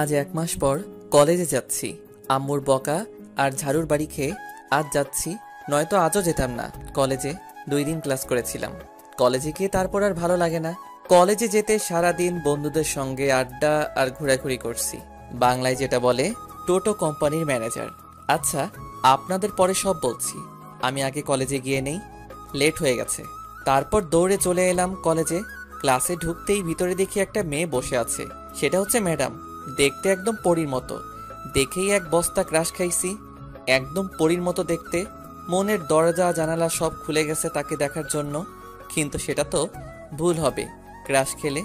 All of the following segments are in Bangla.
আজ 1 মাস পর কলেজে যাচ্ছি। আম্মুর বকা আর ঝাড়ুর বাড়ি খেয়ে আজ যাচ্ছি, নয়তো আজও যেতাম না কলেজে। 2 দিন ক্লাস করেছিলাম। কলেজে গিয়ে তারপর আর ভালো লাগে না। কলেজে যেতে সারাদিন বন্ধুদের সঙ্গে আড্ডা আর ঘোরাঘুরি করছি। বাংলায় যেটা বলে টোটো কোম্পানির ম্যানেজার। আচ্ছা, আপনাদের পরে সব বলছি, আমি আগে কলেজে গিয়ে নেই, লেট হয়ে গেছে। তারপর দৌড়ে চলে এলাম কলেজে। ক্লাসে ঢুকতেই ভিতরে দেখি একটা মেয়ে বসে আছে। সেটা হচ্ছে ম্যাডাম। দেখতে একদম পরীর মতো। দেখেই এক বস্তা ক্রাশ খাইছি। একদম পরীর মতো দেখতে। মনের দরজা জানালা সব খুলে গেছে তাকে দেখার জন্য। কিন্তু সেটা তো ভুল হবে ক্রাশ খেলে।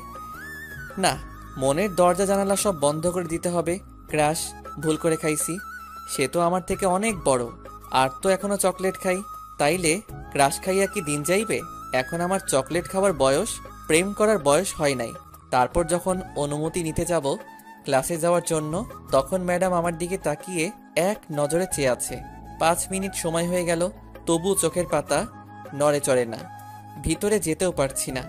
না, মনের দরজা জানালা সব বন্ধ করে দিতে হবে। ক্রাশ ভুল করে খাইছি। সে তো আমার থেকে অনেক বড়, আর তো এখনো চকলেট খাই। তাইলে ক্রাশ খাইয়া কি দিন যাইবে? এখন আমার চকলেট খাওয়ার বয়স, প্রেম করার বয়স হয় নাই। তারপর যখন অনুমতি নিতে যাব ক্লাসে যাওয়ার জন্য, তখন ম্যাডাম আমার দিকে তাকিয়ে এক নজরে চেয়ে আছে। 5 মিনিট সময় হয়ে গেল, তবু চোখের পাতা নড়ে চড়ে না। ভিতরে যেতেও পারছি না।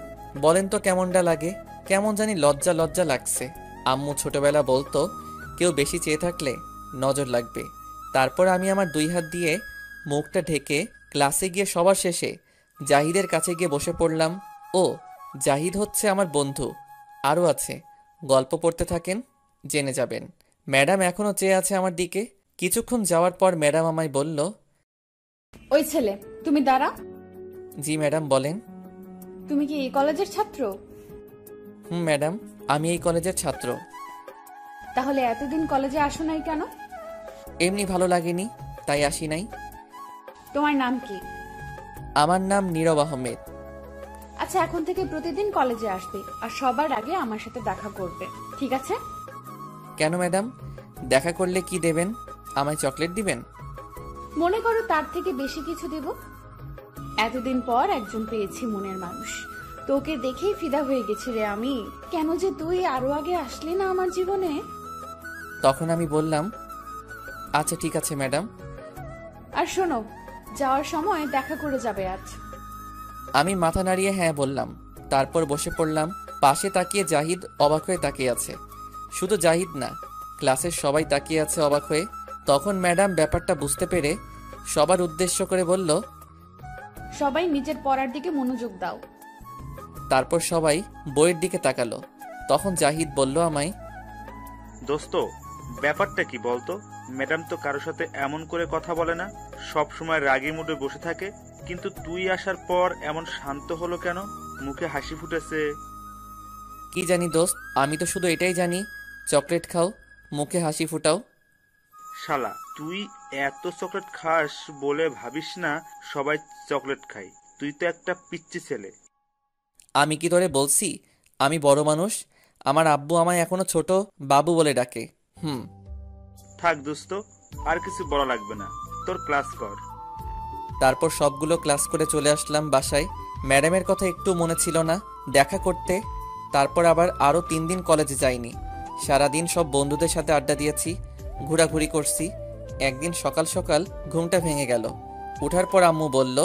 বলেন তো কেমনটা লাগে? কেমন জানি লজ্জা লজ্জা লাগছে। আম্মু ছোটবেলা বলতো, কেউ বেশি চেয়ে থাকলে নজর লাগবে। তারপর আমি আমার 2 হাত দিয়ে মুখটা ঢেকে ক্লাসে গিয়ে সবার শেষে জাহিদের কাছে গিয়ে বসে পড়লাম। ও, জাহিদ হচ্ছে আমার বন্ধু। আরও আছে, গল্প পড়তে থাকেন, জেনে যাবেন। ম্যাডাম এখনও চেয়ে আছে আমার দিকে। কিছুক্ষণ যাওয়ার পর ম্যাডাম আমায় বলল, ওই ছেলে, তুমি দাঁড়াও। জি ম্যাডাম বলেন। তুমি কি এই কলেজের ছাত্র? হুম ম্যাডাম, আমি এই কলেজের ছাত্র। তাহলে এতদিন কলেজে আসো নাই কেন? এমনি ভালো লাগেনি, তাই আসি নাই। তোমার নাম কি? আমার নাম নীরব আহমেদ। আচ্ছা, এখন থেকে প্রতিদিন কলেজে আসবে, আর সবার আগে আমার সাথে দেখা করবে, ঠিক আছে? কেন ম্যাডাম? দেখা করলে কি দেবেন? আমায় চকলেট দিবেন? মনে করো তার থেকে বেশি কিছু দেব। এতদিন পর একজন পেয়েছি মনের মানুষ। তোকে দেখেই ফিদা হয়ে গেছি রে আমি। কেন যে তুই আরো আগে আসলি না আমার জীবনে? তখন আমি বললাম, আচ্ছা ঠিক আছে ম্যাডাম। আর শোনো, যাওয়ার সময় দেখা করে যাবে আজ। আমি মাথা নাড়িয়ে হ্যাঁ বললাম। তারপর বসে পড়লাম। পাশে তাকিয়ে জাহিদ অবাক হয়ে তাকিয়ে আছে। শুধু জাহিদ না, ক্লাসের সবাই তাকিয়ে আছে অবাক হয়ে। তখন ম্যাডাম ব্যাপারটা বুঝতে পেরে সবার উদ্দেশ্য করে বলল, সবাই নিজের পড়ার দিকে মনোযোগ দাও। তারপর সবাই বইয়ের দিকে তাকালো। তখন জাহিদ বলল আমায়, দোস্ত, ব্যাপারটা কি বলতো? ম্যাডাম তো কারোর সাথে এমন করে কথা বলে না, সব সময় রাগী মুডে বসে থাকে। কিন্তু তুই আসার পর এমন শান্ত হলো কেন? মুখে হাসি ফুটেছে। কি জানি দোস্ত, আমি তো শুধু এটাই জানি, চকলেট খাও, মুখে হাসি ফুটাও। শালা, তুই এত চকলেট খাস বলে ভাবিস না সবাই চকলেট খায়। তুই তো একটা পিচ্চি ছেলে। আমি কি তোরে বলছি আমি বড় মানুষ? আমার আব্বু আমায় এখনো ছোট বাবু বলে ডাকে। হুম। থাক দোস্ত, আর কিছু বলা লাগবে না, তোর ক্লাস কর। তারপর সবগুলো ক্লাস করে চলে আসলাম বাসায়। ম্যাডামের কথা একটু মনে ছিল না দেখা করতে। তারপর আবার আরও 3 দিন কলেজে যাইনি। সারাদিন সব বন্ধুদের সাথে আড্ডা দিয়েছি, ঘোরাঘুরি করছি। একদিন সকাল সকাল ঘুমটা ভেঙে গেল। উঠার পর আম্মু বলল,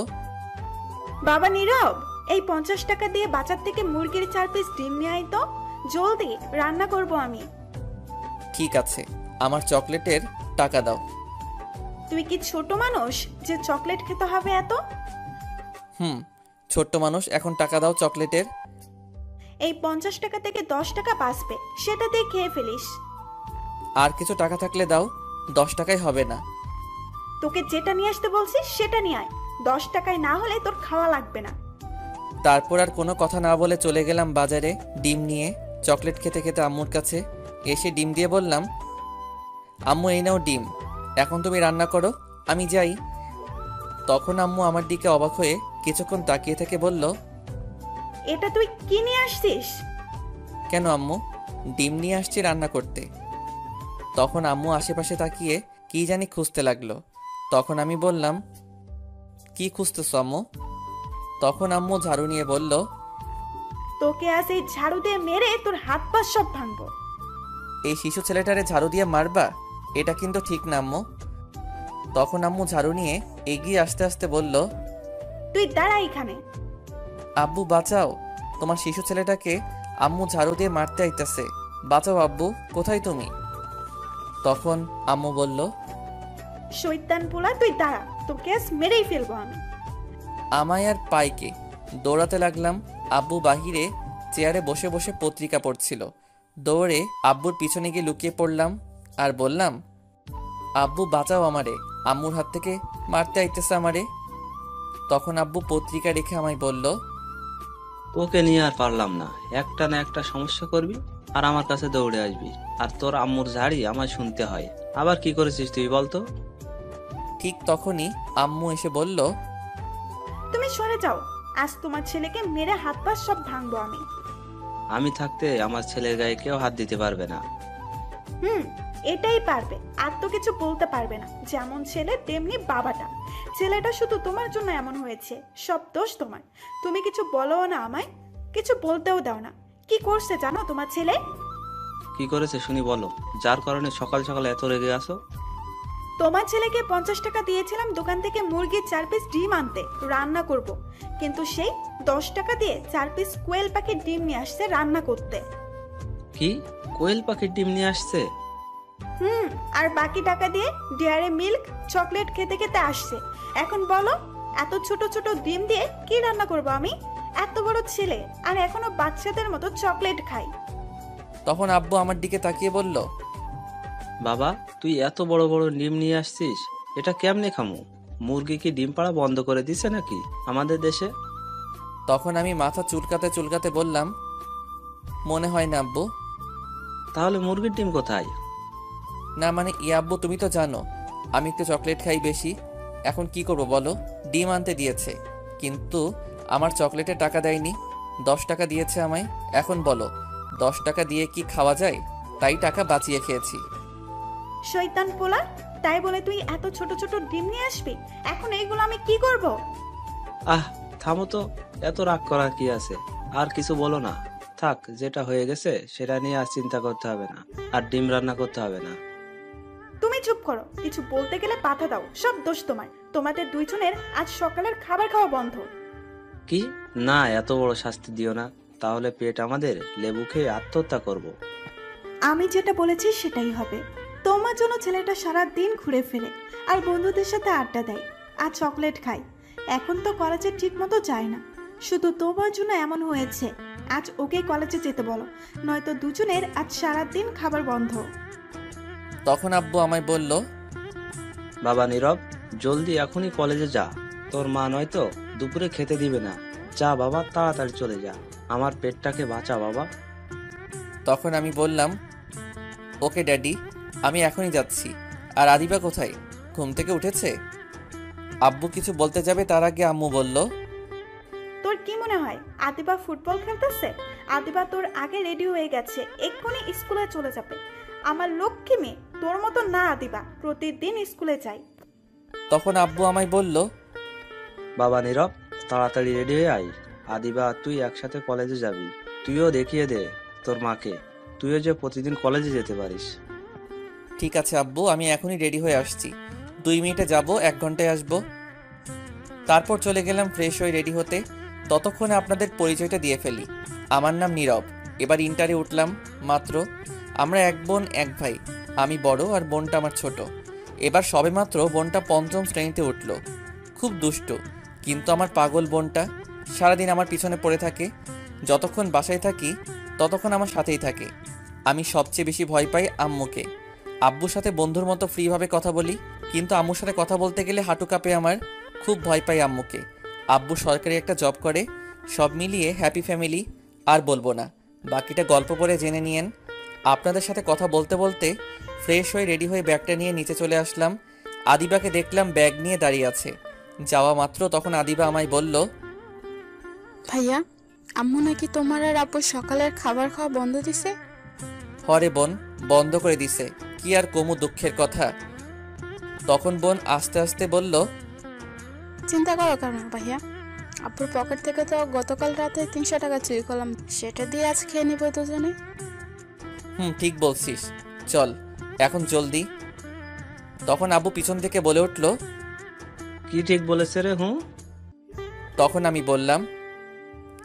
বাবা নীরব, এই 50 টাকা দিয়ে বাজার থেকে মুরগির 4 পিস ডিম নিয়ে আয় তো, জলদি রান্না করব আমি। ঠিক আছে, আমার চকলেটের টাকা দাও। তুই কি ছোট মানুষ যে চকলেট খেতে হবে এত? হুম, ছোট্ট মানুষ, এখন টাকা দাও চকলেটের। এই 50 টাকা থেকে 10 টাকা বাঁচবে, সেটা দিয়ে খেয়ে ফেলিস। আর কিছু টাকা থাকলে দাও, 10 টাকায় হবে না। তোকে যেটা নিয়ে আসতে বলছিস সেটা নিয়ে আয়, 10 টাকায় না হলে তোর খাওয়া লাগবে না। তারপর আর কোনো কথা না বলে চলে গেলাম বাজারে ডিম নিয়ে। চকলেট খেতে খেতে আম্মুর কাছে এসে ডিম দিয়ে বললাম, আম্মু এই নাও ডিম, এখন তুমি রান্না করো, আমি যাই। তখন আম্মু আমার দিকে অবাক হয়ে কিছুক্ষণ তাকিয়ে থেকে বলল, এটা তুই কি নিয়ে আসছিস? কেন আম্মু? ডিম নিয়ে আসছি রান্না করতে। তখন আম্মু আশেপাশে তাকিয়ে কি জানি খুঁজতে লাগলো। তখন আমি বললাম, কি খুঁজতেছো আম্মু? তখন আম্মু ঝাড়ু নিয়ে বলল, তোকে আজ এই ঝাড়ু দিয়ে মেরে তোর হাত পা সব ভাঙবো। এই শিশু ছেলেটারে ঝাড়ু দিয়ে মারবা? এটা কিন্তু ঠিক না আম্মু। তখন আম্মু ঝাড়ু নিয়ে এগিয়ে আসতে আসতে বলল, তুই দাঁড়া এখানে। আব্বু বাঁচাও, তোমার শিশু ছেলেটাকে আম্মু ঝাড়ু দিয়ে মারতে আইতাছে, বাঁচাও আব্বু, কোথায় তুমি? তখন আম্মু বলল, শৈতান পোলা, তুই দাঁড়া, তোকে আজ মেরেই ফেলবো আমি। আমায় আর পাইকে দৌড়াতে লাগলাম। আব্বু বাহিরে চেয়ারে বসে বসে পত্রিকা পড়ছিল। দৌড়ে আব্বুর পিছনে গিয়ে লুকিয়ে পড়লাম আর বললাম, আব্বু বাঁচাও আমারে, আম্মুর হাত থেকে মারতে আইতেছে আমারে। তখন আব্বু পত্রিকা রেখে আমায় বলল, তোকে নিয়ে আর পারলাম না, একটা না একটা সমস্যা করবি আর আমার কাছে দৌড়ে আসবি, আর তোর আম্মুর ঝাড়ি আমায় শুনতে হয়। আবার কি করেছিস তুই বলতো? ঠিক তখনই আম্মু এসে বলল, তুমি সরে যাও, আজ তোমার ছেলেকে মেরে হাত পা সব ভাঙবো আমি। আমি থাকতে আমার ছেলের গায়ে কেউ হাত দিতে পারবে না। এটাই পারবে, আর তো কিছু বলতে পারবে না। যেমন ছেলে তেমনি বাবাটা। ছেলেটা শুধু তোমার জন্য এমন হয়েছে, সব দোষ তোমার। তুমি কিছু বলো না আমায়, কিছু বলতেও দাও না। কি করছে জানো তোমার ছেলে? কি করেছে শুনি বলো, যার কারণে সকাল সকাল এত রেগে আসো। তোমার ছেলেকে 50 টাকা দিয়েছিলাম দোকান থেকে মুরগির 4 পিস ডিম আনতে, রান্না করব। কিন্তু সেই 10 টাকা দিয়ে 4 পিস কোয়েল পাখির ডিম নিয়ে আসছে রান্না করতে। কি, কোয়েল পাখির ডিম নিয়ে আসছে? আর বাকি টাকা দিয়ে ডেয়ারি মিল্ক চকলেট খেতে খেতে আসছে। এখন বলো, এত ছোট ছোট ডিম দিয়ে কি রান্না করব আমি? এত বড় ছেলে আর এখনো বাচ্চাদের মতো চকলেট খাই। তখন আব্বু আমার দিকে তাকিয়ে বলল, বাবা, তুই এত বড় বড় ডিম নিয়ে আসছিস, এটা কেমনে খামু? মুরগি কি ডিম পাড়া বন্ধ করে দিছে নাকি আমাদের দেশে? তখন আমি মাথা চুলকাতে চুলকাতে বললাম, মনে হয় না আব্বু। তাহলে মুরগির ডিম কোথায়? না মানে আব্বু, তুমি তো জানো আমি একটু চকলেট খাই বেশি। এখন কি করব বলো? ডিম আনতে দিয়েছে, কিন্তু আমার চকলেটের টাকা দেয়নি। 10 টাকা দিয়েছে আমায়। এখন বলো, 10 টাকা দিয়ে কি খাওয়া যায়? তাই টাকা বাঁচিয়ে খেয়েছি। শয়তান পোলা, তাই বলে তুই এত ছোট ছোট ডিম নিয়ে আসবি? এখন এইগুলো আমি কি করব? আহ, থামো তো, এত রাগ করার কি আছে? আর কিছু বলো না, থাক, যেটা হয়ে গেছে সেটা নিয়ে আর চিন্তা করতে হবে না, আর ডিম রান্না করতে হবে না। তুমি চুপ করো, কিছু বলতে গেলে বাধা দাও। সব দোষ তোমার। তোমাদের দুইজনের আজ সকালের খাবার খাওয়া বন্ধ। কি না, এত বড় শাস্তি দিও না, তাহলে পেট আমাদের লেবু খেয়ে আত্মহত্যা করব। আমি যেটা বলেছি সেটাই হবে। তোমার জন্য ছেলেটা সারা দিন ঘুরে ফেরে আর বন্ধুদের সাথে আড্ডা দেয় আর চকলেট খায়। এখন তো কলেজে ঠিক মতো যায় না, শুধু তোমার জন্য এমন হয়েছে। আজ ওকে কলেজে যেতে বলো, নয়তো দুজনের আজ সারা দিন খাবার বন্ধ। তখন আব্বু আমায় বলল, বাবা নীরব, জলদি এখনই কলেজে যা, তোর মা নয়তো দুপুরে খেতে দিবে না। যা বাবা, তাড়াতাড়ি চলে যা, আমার পেটটাকে বাঁচা বাবা। তখন আমি বললাম, ওকে ড্যাডি, আমি এখনই যাচ্ছি। আর আদিবা কোথায়? ঘুম থেকে উঠেছে? আব্বু কিছু বলতে যাবে তার আগে আম্মু বলল, তোর কি মনে হয় আদিবা ফুটবল খেলতেছে? আদিবা তোর আগে রেডি হয়ে গেছে, এক্ষুনি স্কুলে চলে যাবে। আমার লক্ষ্মী মেয়ে, তোর মতো না আদিবা, প্রতিদিন স্কুলে যায়। তখন আব্বু আমায় বলল, বাবা নীরব, তাড়াতাড়ি রেডি হয়ে আয়, আদিবা তুই একসাথে কলেজে যাবি। তুইও দেখিয়ে দে তোর মাকে, তুইও যে প্রতিদিন কলেজে যেতে পারিস। ঠিক আছে আব্বু, আমি এখনই রেডি হয়ে আসছি। 2 মিনিটে যাব, 1 ঘন্টায় আসবো। তারপর চলে গেলাম ফ্রেশ হয়ে রেডি হতে। ততক্ষণে আপনাদের পরিচয়টা দিয়ে ফেলি। আমার নাম নীরব, এবার ইন্টারে উঠলাম মাত্র। আমরা 1 বোন 1 ভাই। আমি বড় আর বোনটা আমার ছোট। এবার সবেমাত্র বোনটা 5ম শ্রেণীতে উঠল। খুব দুষ্ট, কিন্তু আমার পাগল বোনটা সারাদিন আমার পিছনে পড়ে থাকে। যতক্ষণ বাসায় থাকি ততক্ষণ আমার সাথেই থাকে। আমি সবচেয়ে বেশি ভয় পাই আম্মুকে। আব্বুর সাথে বন্ধুর মতো ফ্রিভাবে কথা বলি, কিন্তু আম্মুর সাথে কথা বলতে গেলে হাঁটু কাঁপে আমার। খুব ভয় পাই আম্মুকে। আব্বু সরকারি একটা জব করে। সব মিলিয়ে হ্যাপি ফ্যামিলি। আর বলবো না, বাকিটা গল্প পড়ে জেনে নিয়েন। আপনাদের সাথে কথা বলতে বলতে ফ্রেশ হয়ে রেডি হয়ে ব্যাগটা নিয়ে নিচে চলে আসলাম। আদিবাকে দেখলাম ব্যাগ নিয়ে দাঁড়িয়ে আছে। যাওয়া মাত্র তখন আদিবা আমায় বলল, ভাইয়া, আম্মু নাকি তোমার আর আব্বুর সকালের খাবার খাওয়া বন্ধ দিছে? হরে বোন, বন্ধ করে দিছে। কি আর কমু দুঃখের কথা। তখন বোন আস্তে আস্তে বলল, চিন্তা করো কেন ভাইয়া, আব্বুর পকেট থেকে তো গতকাল রাতে 300 টাকা চুরি করলাম, সেটা দিয়ে আজ খেয়ে নিব দুজনে। ঠিক বলছিস, চল এখন জলদি। তখন আব্বু পিছন থেকে বলে উঠল, কি ঠিক বলেছে রে? তখন আমি বললাম,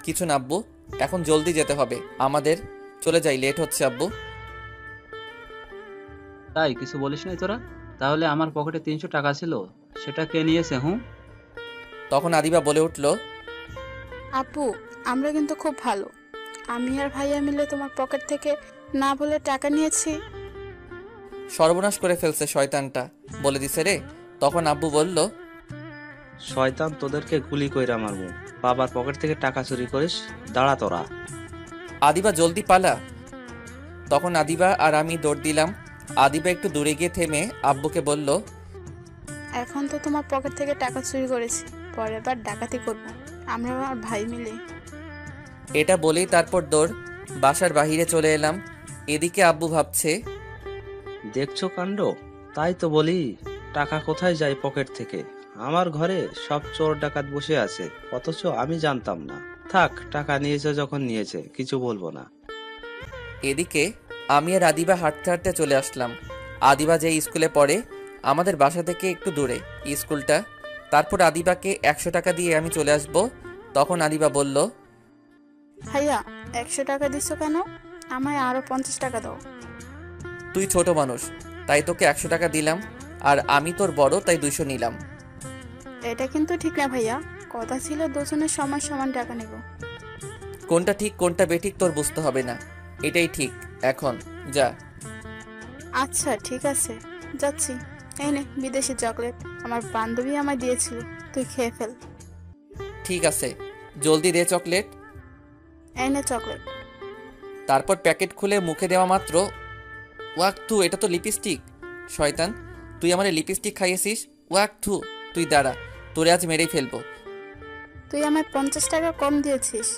কিছু না আব্বু, এখন জলদি যেতে হবে আমাদের। চলে যাই, লেট হচ্ছে আব্বু। তাই কিছু বলিস নাই তোরা? তাহলে আমার পকেটে 300 টাকা ছিল, সেটা কে নিয়েছে? তখন আদিবা বলে উঠল, আপু, আমরা কিন্তু খুব ভালো। আমি আর ভাইয়া মিলে তোমার পকেট থেকে না বলে টাকা নিয়েছি। সর্বনাশ করে ফেলছে শয়তানটা, বলে দিছে রে। তখন আব্বু বলল, শয়তান তোদেরকে গুলি কইরা মারবো। বাবার পকেট থেকে টাকা চুরি করিস? দাঁড়া তোরা। আদিবা জলদি পালা। তখন আদিবা আর আমি দৌড় দিলাম। আদিবা একটু দূরে গিয়ে থেমে আব্বুকে বলল, এখন তো তোমার পকেট থেকে টাকা চুরি করেছি, পরের বার ডাকাতি করব আমরা আর ভাই মিলে। এটা বলেই তারপর দৌড় বাসার বাহিরে চলে এলাম। এদিকে আব্বু ভাবছে, দেখছো কাণ্ড? তাই তো বলি, টাকা কোথায় যায় পকেট থেকে? আমার ঘরে সব চোর ডাকাত বসে আছে, অথচ আমি জানতাম না। থাক, টাকা নিয়েছে যখন নিয়েছে, কিছু বলবো না। এদিকে আমি আর আদিবা হাঁটতে হাঁটতে চলে আসলাম। আদিবা যে স্কুলে পড়ে আমাদের বাসা থেকে একটু দূরে স্কুলটা। তারপর আদিবাকে 100 টাকা দিয়ে আমি চলে আসব। তখন আদিবা বলল, ভাইয়া 100 টাকা দিচ্ছ কেন? আমায় আরো 50 টাকা দাও। তুই ছোট মানুষ তাই তোকে 100 টাকা দিলাম, আর আমি তোর বড় তাই 200 নিলাম। এটা কিন্তু ঠিক না ভাইয়া, কথা ছিল দুজনের সমান সমান টাকা নেব। কোনটা ঠিক কোনটা বেঠিক তোর বুঝতে হবে না, এটাই ঠিক। এখন যা। আচ্ছা ঠিক আছে, যাচ্ছি। এই নে বিদেশি চকলেট, আমার বান্ধবী আমায় দিয়েছিল, তুই খেয়ে ফেল। ঠিক আছে, জলদি দে চকলেট। এই নে চকলেট। তারপর প্যাকেট খুলে মুখে দেওয়া মাত্র, ওয়াক থু, এটা তো লিপস্টিক। শয়তান, তুই আমার লিপস্টিক খাইয়েছিস। ওয়াক থু, তুই দাঁড়া, তোরে আজ মেরেই ফেলবো। তুই আমায় 50 টাকা কম দিয়েছিস,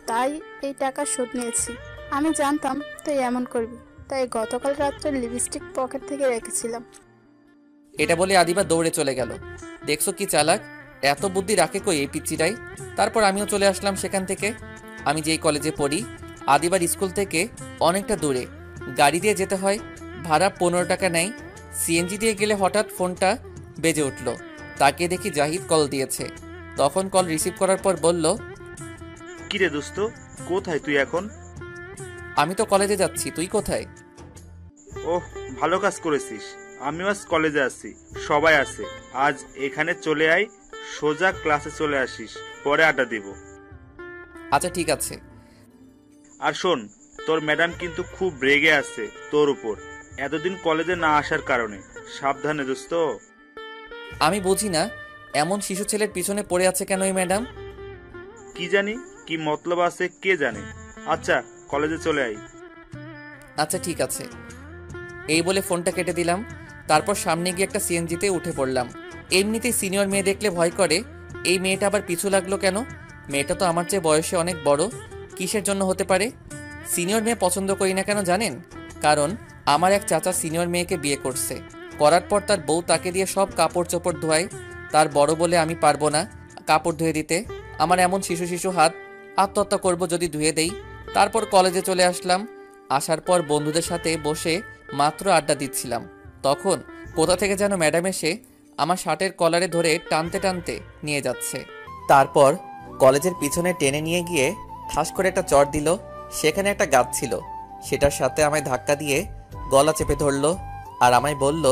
তাই এই টাকা শোধ নিয়েছি। আমি জানতাম তুই এমন করবি, তাই গতকাল রাত্রে লিপস্টিক পকেট থেকে রেখেছিলাম। এটা বলে আদিবা দৌড়ে চলে গেল। দেখছো কি চালাক, এত বুদ্ধি রাখে কই এই পিচ্চিটাই। তারপর আমিও চলে আসলাম সেখান থেকে। আমি যেই কলেজে পড়ি আদিবার স্কুল থেকে অনেকটা দূরে, গাড়ি দিয়ে যেতে হয়। ভাড়া 15 টাকা নেয়। সিএনজি দিয়ে গেলে হঠাৎ ফোনটা বেজে উঠল। তাকে দেখি জাহিদ কল দিয়েছে। তখন কল রিসিভ করার পর বলল, কিরে দোস্ত, কোথায় তুই এখন? আমি তো কলেজে যাচ্ছি, তুই কোথায়? ওহ, ভালো কাজ করেছিস। আমিও আজ কলেজে আছি, সবাই আছে। আজ এখানে চলে আয়, সোজা ক্লাসে চলে আসিস, পরে আড্ডা দিব। আচ্ছা ঠিক আছে। আর শোন, তোর ম্যাডাম কিন্তু খুব রেগে আছে তোর উপর, এতদিন কলেজে না আসার কারণে। সাবধানে দোস্ত। আমি বুঝি না এমন শিশু ছেলের পিছনে পড়ে আছে কেন এই ম্যাডাম। কি জানি কি মতলব আছে, কে জানে। আচ্ছা, কলেজে চলে আয়। আচ্ছা ঠিক আছে। এই বলে ফোনটা কেটে দিলাম। তারপর সামনে গিয়ে একটা সিএনজিতে উঠে পড়লাম। এমনিতেই সিনিয়র মেয়ে দেখলে ভয় করে, এই মেয়েটা আবার পিছু লাগলো কেন? মেয়েটা তো আমার চেয়ে বয়সে অনেক বড়, কিসের জন্য হতে পারে? সিনিয়র মেয়ে পছন্দ করি না কেন জানেন? কারণ আমার এক চাচা সিনিয়র মেয়েকে বিয়ে করছে। করার পর তার বউ তাকে দিয়ে সব কাপড় চোপড় ধোয়ায়। তার বড় বলে আমি পারবো না কাপড় ধুয়ে দিতে। আমার এমন শিশু শিশু হাত, আত্মহত্যা করব যদি ধুয়ে দেই। তারপর কলেজে চলে আসলাম। আসার পর বন্ধুদের সাথে বসে মাত্র আড্ডা দিচ্ছিলাম, তখন কোথা থেকে যেন ম্যাডাম এসে আমার শার্টের কলারে ধরে টানতে টানতে নিয়ে যাচ্ছে। তারপর কলেজের পিছনে টেনে নিয়ে গিয়ে ঠাস করে একটা চট দিল। সেখানে একটা গাছ ছিল, সেটার সাথে আমায় ধাক্কা দিয়ে গলা চেপে ধরলো আর আমায় বলল,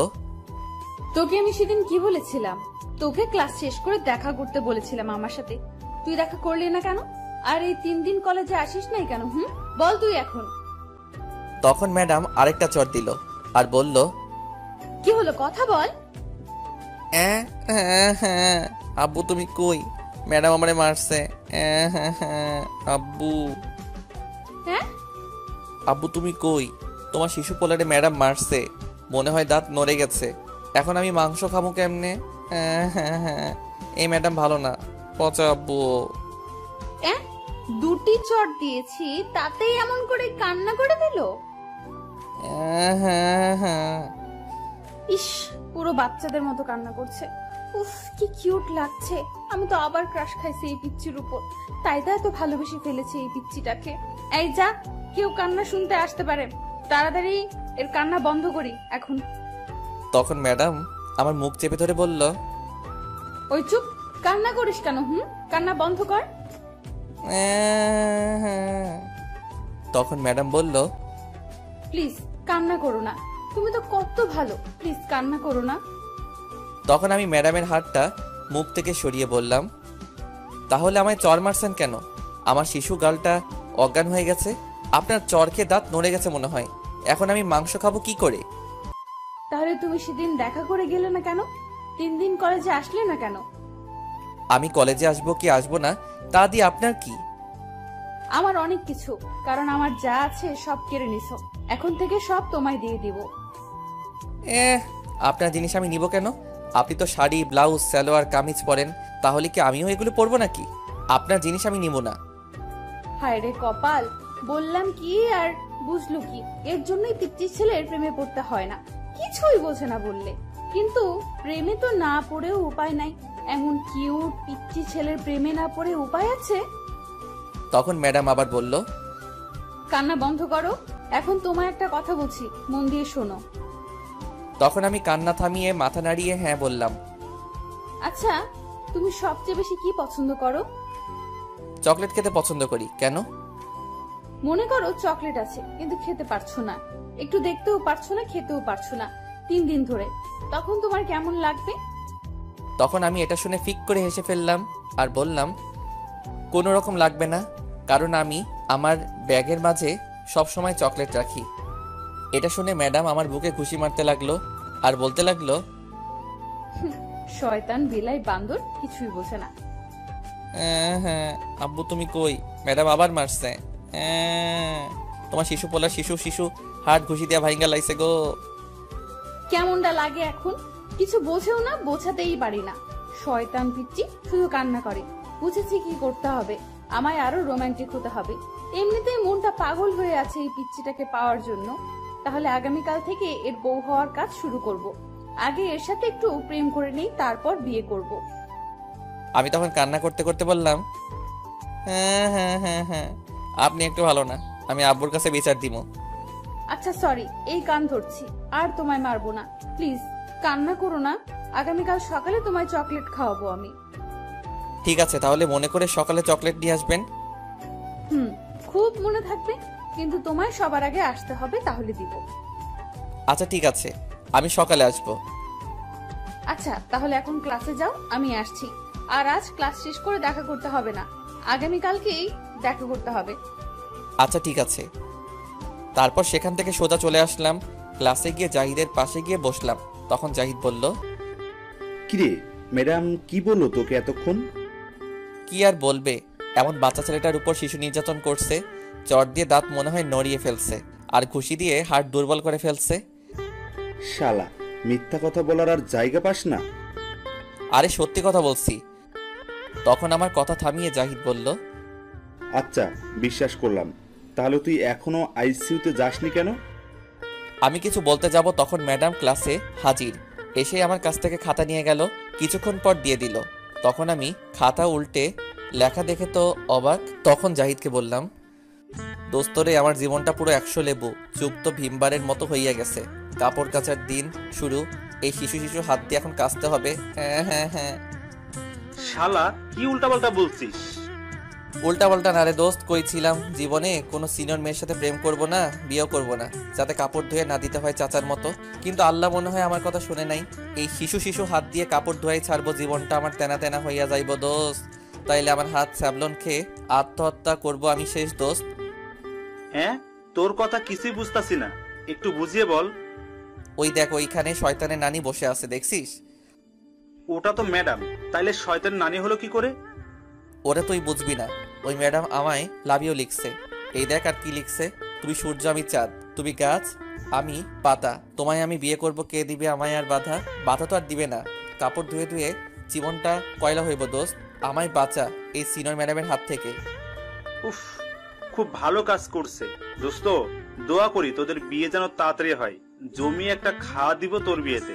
তোকে আমি সেদিন কি বলেছিলাম? তোকে ক্লাস শেষ করে দেখা করতে বলেছিলাম আমার সাথে, তুই দেখা করলি না কেন? আর এই 3 দিন কলেজে আসিস নাই কেন? বল তুই এখন। তখন ম্যাডাম আরেকটা চট দিল আর বলল, কি হলো, কথা বল। আব্বু তুমি কই? ম্যাডাম আমারে মারছে। আব্বু, হ্যাঁ আব্বু তুমি কই? তোমার শিশু পোলারে ম্যাডাম মারছে, মনে হয় দাঁত নড়ে গেছে। এখন আমি মাংস খাবো কেমনে? এই ম্যাডাম ভালো না, পচা আব্বু। 2টি চট দিয়েছি, তাতেই এমন করে কান্না করে দিল। ইস, পুরো বাচ্চাদের মতো কান্না করছে। উফ, কি কিউট লাগছে। আমি তো আবার ক্রাশ খাইছি এই পিচ্চির উপর, তাই তো ভালোবেসে ফেলেছি এই পিচ্চিটাকে। এই যা, কেউ কান্না শুনতে আসতে পারে, তাড়াতাড়ি এর কান্না বন্ধ করি এখন। তখন ম্যাডাম আমার মুখ চেপে ধরে বলল, ওই চুপ, কান্না করিস কেন? কান্না বন্ধ কর। তখন ম্যাডাম বলল, প্লিজ কান্না করো না, তুমি তো কত ভালো, প্লিজ কান্না করো না। তখন আমি ম্যাডামের হাতটা মুখ থেকে সরিয়ে বললাম, তাহলে আমায় চর মারছেন কেন? আমার শিশু গালটা অজ্ঞান হয়ে গেছে, আপনার চর খেয়ে দাঁত নড়ে গেছে মনে হয়। এখন আমি মাংস খাবো কি করে? তাহলে তুমি সেদিন দেখা করে গেলে না কেন? 3 দিন কলেজে আসলে না কেন? আমি কলেজে আসবো কি আসবো না তা দিয়ে আপনার কি? আমার অনেক কিছু, কারণ আমার যা আছে সব কেড়ে নিছো। এখন থেকে সব তোমায় দিয়ে দিব। আপনার জিনিস আমি নিব কেন? আপনি তো শাড়ি, ব্লাউজ, সালোয়ার, কামিজ পরেন, তাহলে কি আমিও এগুলো পরবো নাকি? আপনার জিনিস আমি নিব না। হায় রে কপাল, বললাম কি আর বুঝলো কি? এর জন্যই পিচ্চি ছেলের প্রেমে পড়তে হয় না, কিছুই বোঝে না বললে। কিন্তু প্রেমে তো না পড়েও উপায় নাই। এমন কিউট পিচ্চি ছেলের প্রেমে না পড়ে উপায় আছে? তখন ম্যাডাম আবার বলল, কান্না বন্ধ করো। এখন তোমায় একটা কথা বলছি, মন দিয়ে শোনো। তখন আমি কান্না থামিয়ে মাথা নাড়িয়ে হ্যাঁ বললাম। আচ্ছা, তুমি সবচেয়ে বেশি কি পছন্দ করো? চকলেট খেতে পছন্দ করি। কেন? মনে করো চকলেট আছে, কিন্তু খেতে পারছো না, একটু দেখতেও পারছো না, খেতেও পারছো না 3 দিন ধরে, তখন তোমার কেমন লাগবে? তখন আমি এটা শুনে ফিক করে হেসে ফেললাম আর বললাম, কোনো রকম লাগবে না, কারণ আমি আমার ব্যাগের মাঝে সব সময় চকলেট রাখি। এটা শুনে ম্যাডাম আমার বুকে ঘুষি মারতে লাগলো আর বলতে লাগলো, শয়তান বিলাই বান্দর, কিছুই বোঝে না। হ্যাঁ আব্বু তুমি কই? ম্যাডাম আবার মারছে। তোমার শিশু পোলার শিশু শিশু হাত ঘুষি দিয়া ভাইঙ্গা লাইছে গো। কেমনটা লাগে এখন? কিছু বোঝেও না, বোঝাতেই পারি না। শয়তান পিচ্চি, শুধু কান্না করে। বুঝেছি কি করতে হবে, আমায় আরো রোমান্টিক হতে হবে। এমনিতেই মনটা পাগল হয়ে আছে এই পিচ্চিটাকে পাওয়ার জন্য। তাহলে আগামীকাল থেকে এর বউ হওয়ার কাজ শুরু করব। আগে এর সাথে একটু প্রেম করে নেই, তারপর বিয়ে করব। আমি তখন কান্না করতে করতে বললাম, হ্যাঁ আপনি একটু ভালো না, আমি আব্বুর কাছে বিচার দিব। আচ্ছা সরি, এই কান ধরছি, আর তোমায় মারবো না। প্লিজ কান্না করো না, আগামীকাল সকালে তোমায় চকলেট খাওয়াবো আমি। ঠিক আছে, তাহলে মনে করে সকালে চকলেট নিয়ে আসবেন। খুব মনে থাকবে, কিন্তু তোমায় সবার আগে আসতে হবে, তাহলে দিব। আচ্ছা ঠিক আছে, আমি সকালে আসবো। আচ্ছা তাহলে এখন ক্লাসে যাও, আমি আসছি। আর আজ ক্লাস শেষ করে দেখা করতে হবে না, আগামীকালকেই দেখা করতে হবে। আচ্ছা ঠিক আছে। তারপর সেখান থেকে সোজা চলে আসলাম ক্লাসে, গিয়ে জাহিদের পাশে গিয়ে বসলাম। তখন জাহিদ বলল, কিরে ম্যাডাম কি বললো তোকে এতক্ষণ? কি আর বলবে, এমন বাচ্চা ছেলেটার উপর শিশু নির্যাতন করছে, চট দিয়ে দাঁত মনে হয় নড়িয়ে ফেলছে আর ঘুষি দিয়ে হাড় দুর্বল করে ফেলছে। শালা, মিথ্যা কথা বলার আর জায়গা পাস না। আরে সত্যি কথা বলছি। তখন আমার কথা থামিয়ে জাহিদ বলল, আচ্ছা বিশ্বাস করলাম, তাহলে তুই এখনো আইসিইউতে যাসনি কেন? আমি কিছু বলতে যাব, তখন ম্যাডাম ক্লাসে হাজির। এসে আমার কাছ থেকে খাতা নিয়ে গেল, কিছুক্ষণ পর দিয়ে দিল। তখন আমি খাতা উল্টে লেখা দেখে তো অবাক। তখন জাহিদকে বললাম, দোস্তরে আমার জীবনটা পুরো 100 লেবু, চুপ তো ভীমবারের মতো হইয়া গেছে। কাপড় কাচার দিন শুরু, এই শিশু শিশু হাত দিয়ে এখন কাচতে হবে। হ্যাঁ। শালা কি উল্টাপাল্টা বলছিস? উল্টাপাল্টা না রে দোস্ত, কইছিলাম জীবনে কোনো সিনিয়র মেয়ের সাথে প্রেম করব না, বিয়েও করব না, যাতে কাপড় ধুয়ে না দিতে হয় চাচার মতো। কিন্তু আল্লাহ মনে হয় আমার কথা শুনে নাই। এই শিশু শিশু হাত দিয়ে কাপড় ধোয়াই ছাড়বো, জীবনটা আমার তেনা তেনা হইয়া যাইব দোস্ত। তাইলে আমার হাত স্যাবলন খেয়ে আত্মহত্যা করব আমি শেষ দোস্ত। হ্যাঁ, তোর কথা কিছুই বুঝতাছি না, একটু বুঝিয়ে বল। ওই দেখ, ওইখানে শয়তানের নানি বসে আছে, দেখছিস? ওটা তো ম্যাডাম, তাইলে শয়তান নানি হলো কি করে? ওরা তুই বুঝবি না। ওই ম্যাডাম আমায় লাভিও লিখছে। এই দেখ আর কি লিখছে, তুমি সূর্য আমি চাঁদ, তুমি গাছ আমি পাতা, তোমায় আমি বিয়ে করব, কে দিবে আমায় আর বাধা? বাধা তো আর দিবে না, কাপড় ধুয়ে ধুয়ে জীবনটা কয়লা হইব দোস্ত, আমায় বাঁচা এই সিনিয়র ম্যাডামের হাত থেকে। উফ, খুব ভালো কাজ করছে দোস্ত। দোয়া করি তোদের বিয়ে যেন তাড়াতাড়ি হয়, জমি একটা খাওয়া দিব তোর বিয়েতে।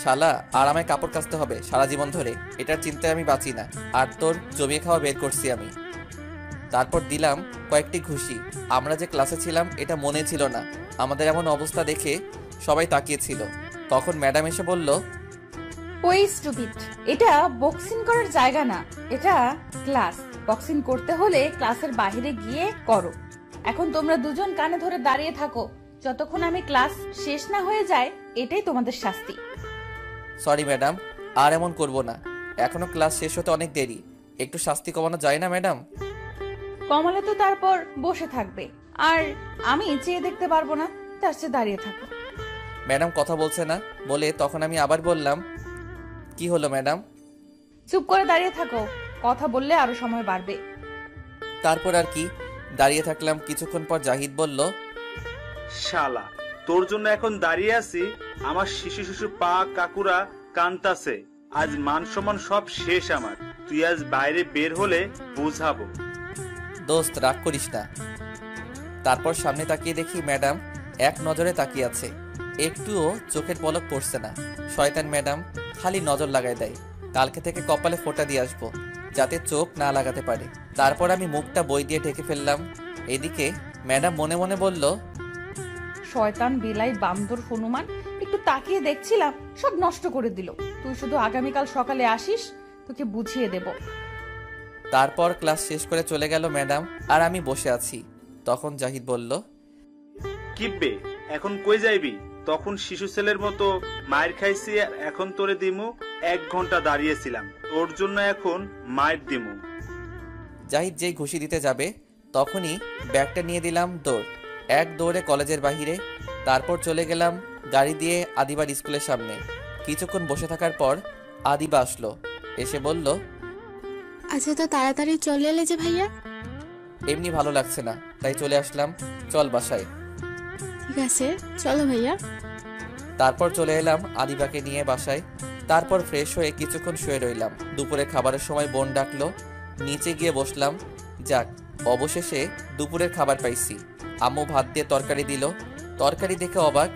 শালা, আর আমায় কাপড় কাচতে হবে সারা জীবন ধরে, এটার চিন্তায় আমি বাঁচি না। আর তোর জমিয়ে খাওয়া বের করছি আমি। তারপর দিলাম কয়েকটি ঘুষি। আমরা যে ক্লাসে ছিলাম এটা মনে ছিল না। আমাদের এমন অবস্থা দেখে সবাই তাকিয়েছিল। তখন ম্যাডাম এসে বলল, ওই স্টুপিড, এটা বক্সিং করার জায়গা না, এটা ক্লাস। বক্সিং করতে হলে ক্লাসের বাইরে গিয়ে করো। এখন তোমরা দুজন কানে ধরে দাঁড়িয়ে থাকো, যতক্ষণ আমি ক্লাস শেষ না হয়ে যায় এটাই তোমাদের শাস্তি। সরি ম্যাডাম, আর এমন করব না। এখনো ক্লাস শেষ হতে অনেক দেরি, একটু শাস্তি কমানো যায় না ম্যাডাম? কমলে তো তারপর বসে থাকবে, আর আমি চেয়ে দেখতে পারবো না, তার চেয়ে দাঁড়িয়ে থাকো। ম্যাডাম কথা বলছে না বলে তখন আমি আবার বললাম, কি হলো ম্যাডাম? চুপ করে দাঁড়িয়ে থাকো, কথা বললে আরো সময় বাড়বে। তারপর আর কি, দাঁড়িয়ে থাকলাম। কিছুক্ষণ পর জাহিদ বলল, শালা, তোর জন্য এখন দাঁড়িয়ে আছি, আমার শিশু শিশু পা কাকুরা কান্তাছে। আজ মান সম্মান সব শেষ আমার। তুই আজ বাইরে বের হলে বুঝাবো। দোস্ত রাগ করিস না। তারপর সামনে তাকিয়ে দেখি ম্যাডাম এক নজরে তাকিয়ে আছে, একটুও চোখের পলক পড়ছে না। শয়তান ম্যাডাম খালি নজর লাগাই দেয়। কালকে থেকে কপালে ফোঁটা দিয়ে আসবো, যাতে চোখ না লাগাতে পারে। তারপর আমি মুখটা বই দিয়ে ঢেকে ফেললাম। এদিকে ম্যাডাম মনে মনে বলল, শয়তান বিলাই বান্দর হনুমান, একটু তাকিয়ে দেখছিলাম, সব নষ্ট করে দিল। তুই শুধু আগামীকাল সকালে আসিস, তোকে বুঝিয়ে দেব। তারপর ক্লাস শেষ করে চলে গেল ম্যাডাম, আর আমি বসে আছি। তখন জাহিদ বলল, কিব্বে এখন কই যাইবি? তখন শিশু ছেলের মতো মায়ের খাইছি, আর এখন তোরে দিমু। 1 ঘন্টা দাঁড়িয়েছিলাম তোর জন্য, এখন মায়ের দিমু। জাহিদ যেই ঘুষি দিতে যাবে তখনই ব্যাগটা নিয়ে দিলাম দৌড়। এক দৌড়ে কলেজের বাহিরে। তারপর চলে গেলাম গাড়ি দিয়ে আদিবার স্কুলের সামনে। কিছুক্ষণ বসে থাকার পর আদিবা আসলো, এসে বলল, আচ্ছা, তো তাড়াতাড়ি চলে এলে যে ভাইয়া? এমনি ভালো লাগছে না, তাই চলে আসলাম, চল বাসায়। ঠিক আছে, চলো ভাইয়া। তারপর চলে এলাম আদিবাকে নিয়ে বাসায়। তারপর ফ্রেশ হয়ে কিছুক্ষণ শুয়ে রইলাম। দুপুরে খাবারের সময় বোন ডাকলো, নিচে গিয়ে বসলাম। যাক, অবশেষে দুপুরের খাবার পাইছি। আম্মু ভাত দিয়ে তরকারি দিল। তরকারি দেখে অবাক,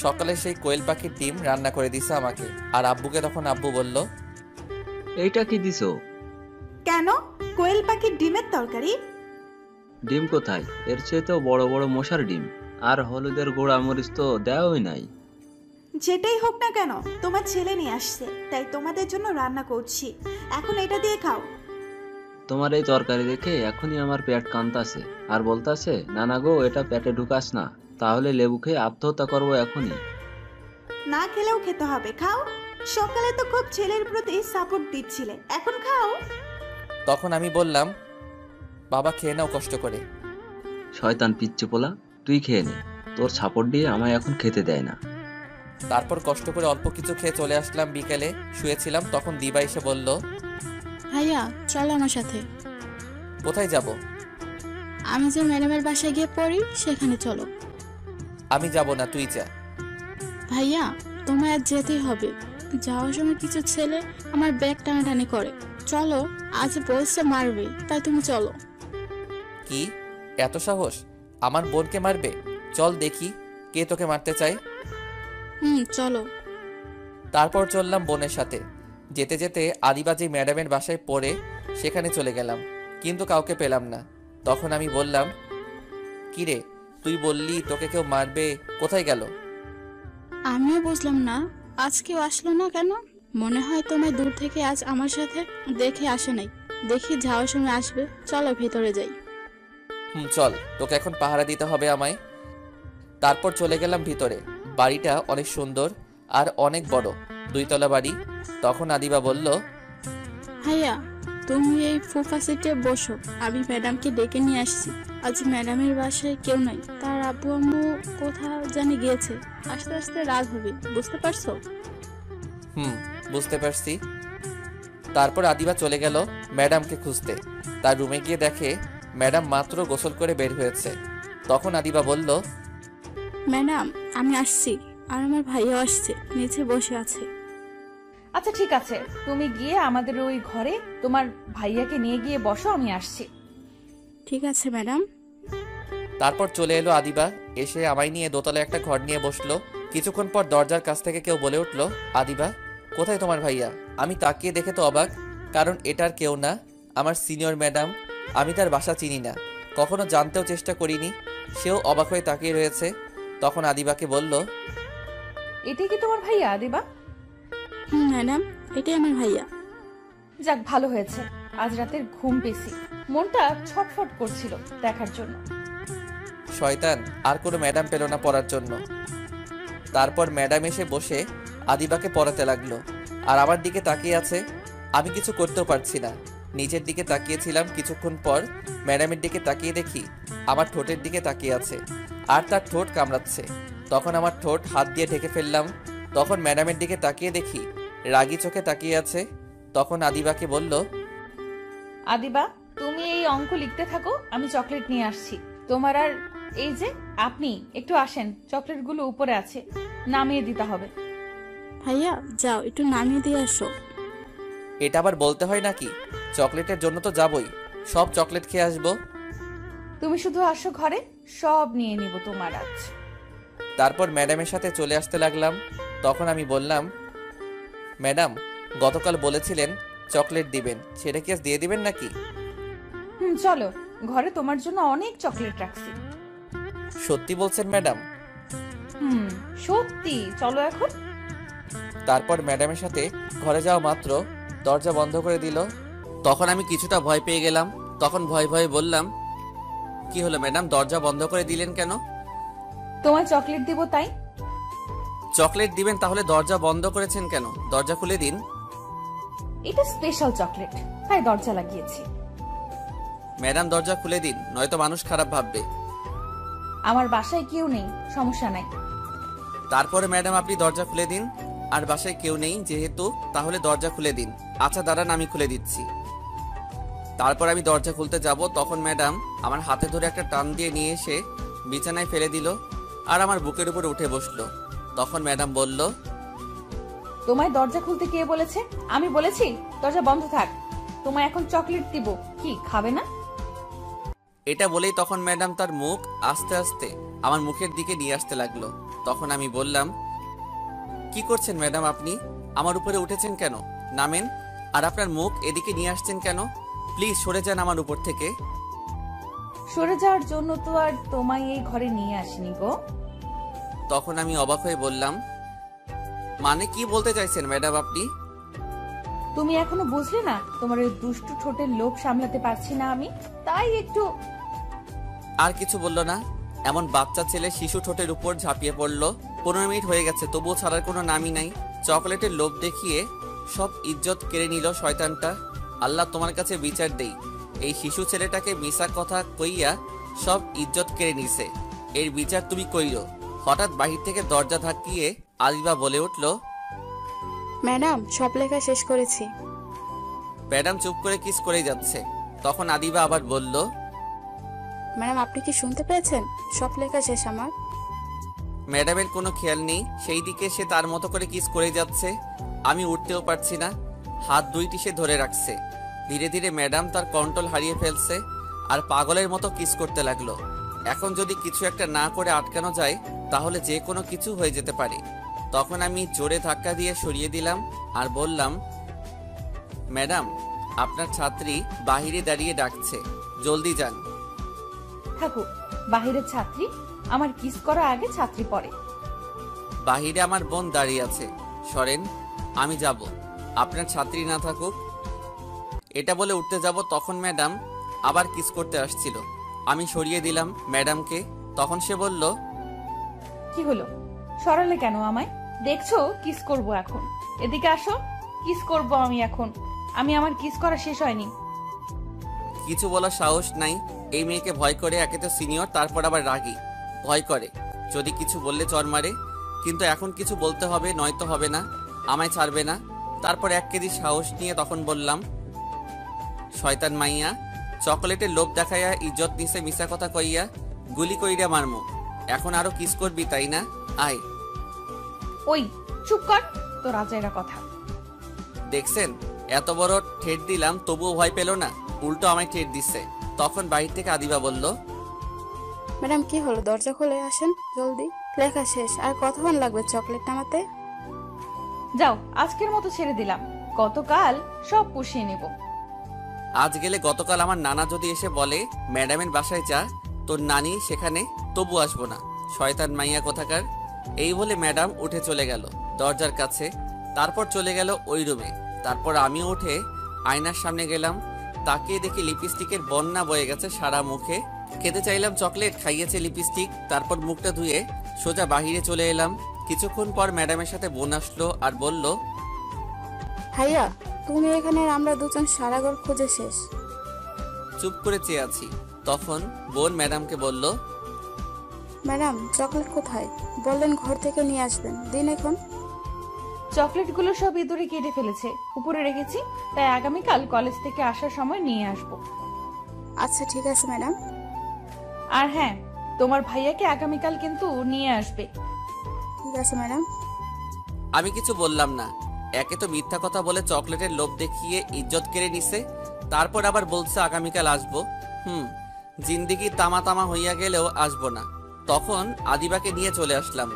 সকালে সেই কোয়েল পাখির ডিম রান্না করে দিছে আমাকে। আর আব্বুকে তখন আব্বু বলল, এইটা কি দিছো? কেন? কোয়েল পাখির ডিমের তরকারি? ডিম কোথায়? এর চেয়েতেও বড় বড় মশার ডিম। আর হলুদের গুঁড়া মরিচ তো দেওয়াই নাই। যেটাই হোক না কেন, তোমার ছেলে নিয়ে আসছে, তাই তোমাদের জন্য রান্না করছি। এখন এটা দিয়ে খাও। তোমার এই তরকারি দেখে এখনই আমার পেট কান্তাছে, আর বলতাছে, নানা গো এটা পেটে ঢুকাস না, তাহলে লেবু খেয়ে আত্মহত্যা করবো এখনই। না খেলেও খেতে হবে, খাও। সকালে তো খুব ছেলের প্রতি সাপোর্ট দিচ্ছিলে, এখন খাও। তখন আমি বললাম, বাবা খেয়ে নাও কষ্ট করে। শয়তান পিচ্চি পোলা, তুই খেয়ে নে, তোর সাপোর্ট দিয়ে আমায় এখন খেতে দেয় না। তারপর কষ্ট করে অল্প কিছু খেয়ে চলে আসলাম। বিকেলে শুয়েছিলাম, তখন দিবা এসে বলল, ভাইয়া চলো আমার সাথে। কোথায় যাব? আমি যে ম্যাডামের বাসায় গিয়ে পড়ি সেখানে চলো। আমি যাব না, তুই যা। ভাইয়া তোমায় আজ যেতেই হবে। যাওয়ার সময় কিছু ছেলে আমার ব্যাগ টানাটানি করে। চলো, আজ বলছে মারবে, তাই তুমি চলো। কি এত সাহস? আমার বোনকে মারবে? চল দেখি কে তোকে মারতে চায়। চলো। তারপর চললাম বোনের সাথে। যেতে যেতে আদিবাজি ম্যাডামের বাসায় পড়ে সেখানে চলে গেলাম, কিন্তু কাউকে পেলাম না। তখন আমি বললাম, কিরে তুই বললি তোকে কেউ মারবে, কোথায় গেল? আমিও বুঝলাম না, আজ কেউ আসলো না কেন। মনে হয় তোমায় দূর থেকে আজ আমার সাথে দেখে আসে নাই। দেখি যাওয়ার সময় আসবে, চলো ভেতরে যাই। চল, তোকে এখন পাহারা দিতে হবে আমায়। তারপর চলে গেলাম ভিতরে। বাড়িটা অনেক সুন্দর আর অনেক বড়, 2 তলা বাড়ি। তখন আদিবা বলল, ভাইয়া তুমি এই সোফা সিটে বসো, আমি ম্যাডামকে ডেকে নিয়ে আসছি। আজ ম্যাডামের বাসায় কেউ নাই, তার আব্বু আম্মু কোথাও জানি গিয়েছে। আস্তে আস্তে রাত হবে, বুঝতে পারছো? বুঝতে পারছি। তারপর আদিবা চলে গেল ম্যাডামকে খুঁজতে। তার রুমে গিয়ে দেখে ম্যাডাম মাত্র গোসল করে বের হয়েছে। তখন আদিবা বলল, ম্যাডাম আমি আসছি, আর আমার ভাইয়াও আসছে, নিচে বসে আছে। আচ্ছা ঠিক আছে, তুমি গিয়ে আমাদের ওই ঘরে তোমার ভাইয়াকে নিয়ে গিয়ে বসো, আমি আসছি। ঠিক আছে ম্যাডাম। তারপর চলে এলো আদিবা, এসে আমায় নিয়ে দোতলায় একটা ঘর নিয়ে বসলো। কিছুক্ষণ পর দরজার কাছ থেকে কেউ বলে উঠল, আদিবা কোথায় তোমার ভাইয়া? আমি তাকিয়ে দেখে তো অবাক, কারণ এটার কেউ না, আমার সিনিয়র ম্যাডাম। আমি তার বাসা চিনি না, কখনো জানতেও চেষ্টা করিনি। সেও অবাক হয়ে তাকিয়ে রয়েছে। তখন আদিবাকে বলল, এটাই কি তোমার ভাইয়া আদিবা? ম্যাডাম এটাই আমার ভাইয়া। যাক ভালো হয়েছে, আজ রাতের ঘুম পেয়েছি, মনটা ছটফট করছিল দেখার জন্য। শয়তান আর কোনো ম্যাডাম পেল না পড়ার জন্য। তারপর ম্যাডাম এসে বসে আদিবাকে পড়াতে লাগলো, আর আমার দিকে তাকিয়ে আছে। আমি কিছু করতেও পারছি না। নিজের দিকে তাকিয়েছিলাম, কিছুক্ষণ পর ম্যাডামের দিকে তাকিয়ে দেখি আমার ঠোঁটের দিকে তাকিয়ে আছে আর তার ঠোঁট কামড়াচ্ছে। তখন আমার ঠোঁট হাত দিয়ে ঢেকে ফেললাম। তখন ম্যাডামের দিকে তাকিয়ে দেখি রাগী চোখে তাকিয়ে আছে। তখন আদিবাকে বলল, আদিবা, তুমি এই অঙ্ক লিখতে থাকো, আমি চকলেট নিয়ে আসছি তোমার। আর এই যে আপনি একটু আসেন, চকলেটগুলো উপরে আছে, নামিয়ে দিতে হবে। ভাইয়া যাও একটু নামিয়ে দিয়ে আসো। এটা আবার বলতে হয় নাকি? চকলেটের জন্য তো যাবই, সব চকলেট খেয়ে আসবো। তুমি শুধু আসো ঘরে, সব নিয়ে নিব তোমার আজ। তারপর ম্যাডামের সাথে চলে আসতে লাগলাম। তখন আমি বললাম, ম্যাডাম গতকাল বলেছিলেন চকলেট দিবেন, সেটা কি আজ দিয়ে দিবেন নাকি? চলো, ঘরে তোমার জন্য অনেক চকলেট রাখছি। সত্যি বলছেন ম্যাডাম? সত্যি, চলো এখন। তারপর ম্যাডামের সাথে ঘরে যাওয়া মাত্র দরজা বন্ধ করে দিল। তখন আমি কিছুটা ভয় পেয়ে গেলাম। তখন ভয়ে ভয়ে বললাম, কি হলো ম্যাডাম, দরজা বন্ধ করে দিলেন কেন? তোমায় চকলেট দিব তাই। চকলেট দিবেন তাহলে দরজা বন্ধ করেছেন কেন? দরজা খুলে দিন। এটা স্পেশাল চকলেট, তাই দরজা লাগিয়েছি। ম্যাডাম দরজা খুলে দিন, নয়তো মানুষ খারাপ ভাববে। আমার বাসায় কেউ নেই, সমস্যা নাই। তারপরে ম্যাডাম আপনি দরজা খুলে দিন। আর বাসায় কেউ নেই যেহেতু, তাহলে দরজা খুলে দিন। আচ্ছা দাঁড়ান, আমি খুলে দিচ্ছি। তারপর আমি দরজা খুলতে যাব, তখন ম্যাডাম আমার হাতে ধরে একটা টান দিয়ে নিয়ে এসে বিছানায় ফেলে দিল আর আমার বুকের উপর উঠে বসলো। তখন ম্যাডাম বলল, তোমায় দরজা খুলতে কে বলেছে? আমি বলেছি দরজা বন্ধ থাক। তোমায় এখন চকলেট দিব, কি খাবে না? এটা বলেই তখন ম্যাডাম তার মুখ আস্তে আস্তে আমার মুখের দিকে নিয়ে আসতে লাগলো। তখন আমি বললাম, কি করছেন ম্যাডাম আপনি? আমার উপরে উঠেছেন কেন? নামেন। আর আপনার মুখ এদিকে নিয়ে আসছেন কেন? প্লিজ সরে যান আমার উপর থেকে। সরে যাওয়ার জন্য তো আর তোমায় এই ঘরে নিয়ে আসিনি গো। তখন আমি অবাক হয়ে বললাম, মানে কি বলতে চাইছেন ম্যাডাম আপনি? তুমি এখনো বুঝলে না? তোমার ওই দুষ্টু ঠোঁটের লোভ সামলাতে পারছি না আমি, তাই একটু। আর কিছু বললো না। এমন বাচ্চা ছেলে শিশু ঠোঁটের উপর ঝাঁপিয়ে পড়লো। 15 মিনিট হয়ে গেছে, তবুও ছাড়ার কোনো নামই নাই। চকলেটের লোভ দেখিয়ে সব ইজ্জত কেড়ে নিল শয়তানটা। আল্লাহ তোমার কাছে বিচার দেই, এই শিশু ছেলেটাকে মিশা কথা কইয়া সব ইজ্জত কেড়ে নিছে, এর বিচার তুমি কইরো। হঠাৎ বাহির থেকে দরজা ধাক্কিয়ে আদিবা বলে উঠল, ম্যাডাম সব লেখা শেষ করেছি। ম্যাডাম চুপ করে কিস করেই যাচ্ছে। তখন আদিবা আবার বলল, ম্যাডাম আপনি কি শুনতে পেয়েছেন? সব লেখা শেষ আমার। ম্যাডামের কোনো খেয়াল নেই, সেই দিকে সে তার মতো করে কিস করে যাচ্ছে। আমি উঠতেও পারছি না, হাত দুইটি সে ধরে রাখছে। ধীরে ধীরে ম্যাডাম তার কন্ট্রোল হারিয়ে ফেলছে আর পাগলের মতো কিস করতে লাগলো। এখন যদি কিছু একটা না করে আটকানো যায় তাহলে যে কোনো কিছু হয়ে যেতে পারে। তখন আমি জোরে ধাক্কা দিয়ে সরিয়ে দিলাম আর বললাম, ম্যাডাম আপনার ছাত্রী বাহিরে দাঁড়িয়ে ডাকছে, জলদি যান। থাকুক, বাহিরের ছাত্রী, আমার কিস করা আগে ছাত্রী পড়ে। বাহিরে আমার বোন দাঁড়িয়ে আছে, সরেন, আমি যাব, আপনার ছাত্রী না থাকুক। এটা বলে উঠতে যাব, তখন ম্যাডাম আবার কিস করতে আসছিল। আমি সরিয়ে দিলাম ম্যাডামকে। তখন সে বলল, কি হলো, সরালে কেন আমায়? দেখছো কিস করব এখন, এদিকে আসো, কিস করব আমি এখন। আমি আমার কিস করা শেষ হয়নি। কিছু বলার সাহস নাই। এই মেয়েকে ভয় করে, একে তো সিনিয়র, তারপর আবার রাগী, ভয় করে যদি কিছু বললে চর মারে। কিন্তু এখন কিছু বলতে হবে, নয়তো হবে না, আমায় ছাড়বে না। তারপর 1 কেজি সাহস নিয়ে তখন বললাম, শয়তান মাইয়া, চকলেটের লোভ দেখাইয়া ইজ্জত নিছে মিশা কথা কইয়া গুলি কইরা মারমু। এখন আরো কিস করবি তাই না? আয়। ওই চুপ কর, তো রাজাইরা কথা। দেখছেন এত বড় ঠেট দিলাম তবুও ভয় পেল না, উল্টো আমায় ঠেট দিচ্ছে। তখন বাহির থেকে আদিবা বলল, ম্যাডাম কি হলো, দরজা খুলে আসেন জলদি, লেখা শেষ। আর কতক্ষণ লাগবে চকলেট নামাতে? যাও, আজকের মতো ছেড়ে দিলাম, গতকাল সব পুষিয়ে নেব। আজ গেলে গতকাল আমার নানা যদি এসে বলে ম্যাডামের বাসায় যা, তোর নানি সেখানে, তবু আসবো না, শয়তান মাইয়া কোথাকার। এই বলে ম্যাডাম উঠে চলে গেল দরজার কাছে। তারপর চলে গেল ওই রুমে। তারপর আমিও উঠে আয়নার সামনে গেলাম, তাকিয়ে দেখি লিপস্টিকের বন্যা বয়ে গেছে সারা মুখে। খেতে চাইলাম চকলেট, খাইয়েছে লিপস্টিক। তারপর মুখটা ধুয়ে সোজা বাহিরে চলে এলাম। কিছুক্ষণ পর ম্যাডামের সাথে বোন আসলো আর বলল, ভাইয়া তুমি এখানে আর আমরা দুজন সারা ঘর খুঁজে শেষ। চুপ করে চেয়ে আছি। তখন বোন ম্যাডামকে বলল, ম্যাডাম চকলেট কোথায়? বললেন ঘর থেকে নিয়ে আসবেন, দিন এখন। চকলেটগুলো সব ইঁদুরে কেটে ফেলেছে, উপরে রেখেছি, তাই আগামীকাল কলেজ থেকে আসার সময় নিয়ে আসবো। আচ্ছা ঠিক আছে ম্যাডাম। আর হ্যাঁ, তোমার ভাইয়াকে আগামীকাল কিন্তু নিয়ে আসবে। ঠিক আছে ম্যাডাম। আমি কিছু বললাম না। একে তো মিথ্যা কথা বলে চকলেটের লোভ দেখিয়ে ইজ্জত কেড়ে নিছে, তারপর আবার বলছে আগামীকাল আসবো। জিন্দিগি তামা তামা হইয়া গেলেও আসবো না। তখন আদিবাকে নিয়ে চলে আসলাম।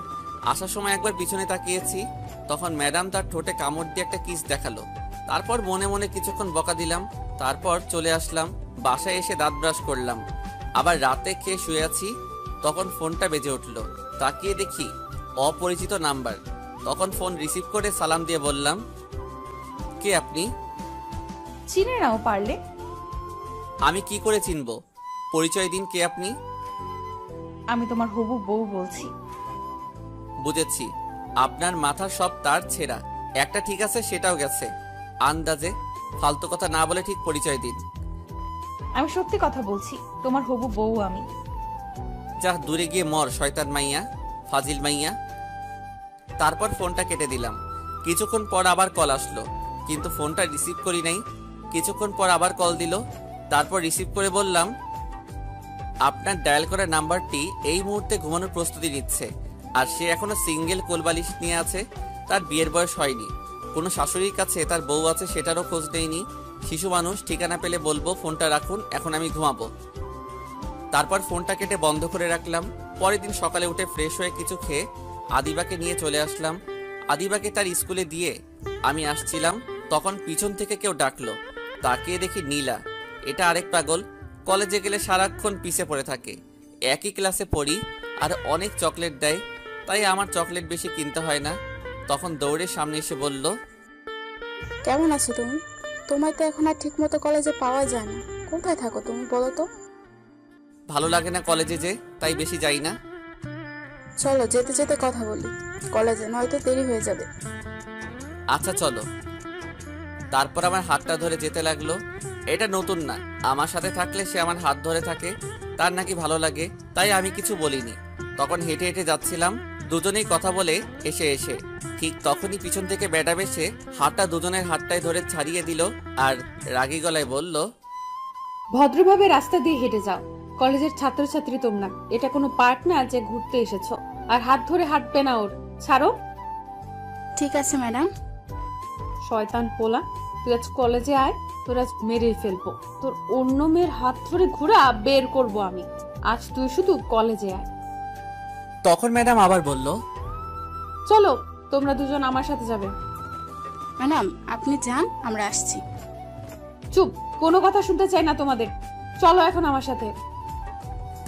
আসার সময় একবার পিছনে তাকিয়েছি, তখন ম্যাডাম তার ঠোঁটে কামড় দিয়ে একটা কিস দেখালো। তারপর মনে মনে কিছুক্ষণ বকা দিলাম। তারপর চলে আসলাম। বাসায় এসে দাঁত ব্রাশ করলাম। আবার রাতে খেয়ে শুয়ে আছি, তখন ফোনটা বেজে উঠলো। তাকিয়ে দেখি অপরিচিত নাম্বার। তখন ফোন রিসিভ করে সালাম দিয়ে বললাম, কে আপনি? চিনে নাও পারলে। আমি কি করে চিনবো? পরিচয় দিন, কে আপনি? আমি তোমার হবু বউ বলছি। বুঝেছি, আপনার মাথার সব তার ছেঁড়া। একটা ঠিক আছে, সেটাও গেছে আন্দাজে। ফালতু কথা না বলে ঠিক পরিচয় দিন। আমি সত্যি কথা বলছি, তোমার হবু বউ আমি। যা দূরে গিয়ে মর শয়তান মাইয়া, ফাজিল মাইয়া। তারপর ফোনটা কেটে দিলাম। কিছুক্ষণ পর আবার কল আসলো, কিন্তু ফোনটা রিসিভ করি নাই। কিছুক্ষণ পর আবার কল দিল, তারপর রিসিভ করে বললাম, আপনার ডায়াল করা নাম্বারটি এই মুহূর্তে ঘুমানোর প্রস্তুতি নিচ্ছে, আর সে এখনো সিঙ্গেল কোলবালিশ নিয়ে আছে। তার বিয়ের বয়স হয়নি, কোনো শাশুড়ির কাছে তার বউ আছে সেটারও খোঁজ নেয়নি। শিশু মানুষ, ঠিকানা পেলে বলবো। ফোনটা রাখুন, এখন আমি ঘুমাবো। তারপর ফোনটা কেটে বন্ধ করে রাখলাম। পরের দিন সকালে উঠে ফ্রেশ হয়ে কিছু খেয়ে আদিবাকে নিয়ে চলে আসলাম। আদিবাকে তার স্কুলে দিয়ে আমি আসছিলাম, তখন পিছন থেকে কেউ ডাকলো। তাকিয়ে দেখি নীলা। এটা আরেক পাগল, কলেজে গেলে সারাক্ষণ পিছে পড়ে থাকে। একই ক্লাসে পড়ি আর অনেক চকলেট দেয়, তাই আমার চকলেট বেশি কিনতে হয় না। তখন দৌড়ে সামনে এসে বলল, কেমন আছো তুমি? তোমায় তো এখন আর ঠিক মতো কলেজে পাওয়া যায় না। কোথায় থাকো তুমি বলো তো? ভালো লাগে না কলেজে, যে তাই বেশি যাই না। চলো যেতে যেতে কথা বলি কলেজে, নয়তো দেরি হয়ে যাবে। আচ্ছা চলো। তারপর আমার হাতটা ধরে যেতে লাগলো। এটা নতুন না, আমার সাথে থাকলে সে আমার হাত ধরে থাকে, তার নাকি ভালো লাগে, তাই আমি কিছু বলিনি। তখন হেঁটে হেঁটে যাচ্ছিলাম, দুজনেই কথা বলে এসে ঠিক তখনই পিছন থেকে ম্যাডাম এসে হাতটা দুজনের হাতটাই ধরে ছাড়িয়ে দিল আর রাগী গলায় বলল, ভদ্রভাবে রাস্তা দিয়ে হেঁটে যাও, কলেজের ছাত্রছাত্রী তোমরা, এটা কোনো পার্ক না যে ঘুরতে এসেছো। আর হাত ধরে হাঁটবে না ওর, ছাড়ো। ঠিক আছে ম্যাডাম। শয়তান পোলা, তুই আজ কলেজে আয়, তোর আজ মেরেই ফেলবো। তোর অন্য মেয়ের হাত ধরে ঘোরা বের করব আমি। আজ তুই শুধু কলেজে আয়। তখন ম্যাডাম আবার বলল, চলো, তোমরা দুজন আমার সাথে যাবে। ম্যাডাম আপনি যান, আমরা আসছি। চুপ, কোনো কথা শুনতে চাই না তোমাদের। চলো এখন আমার সাথে।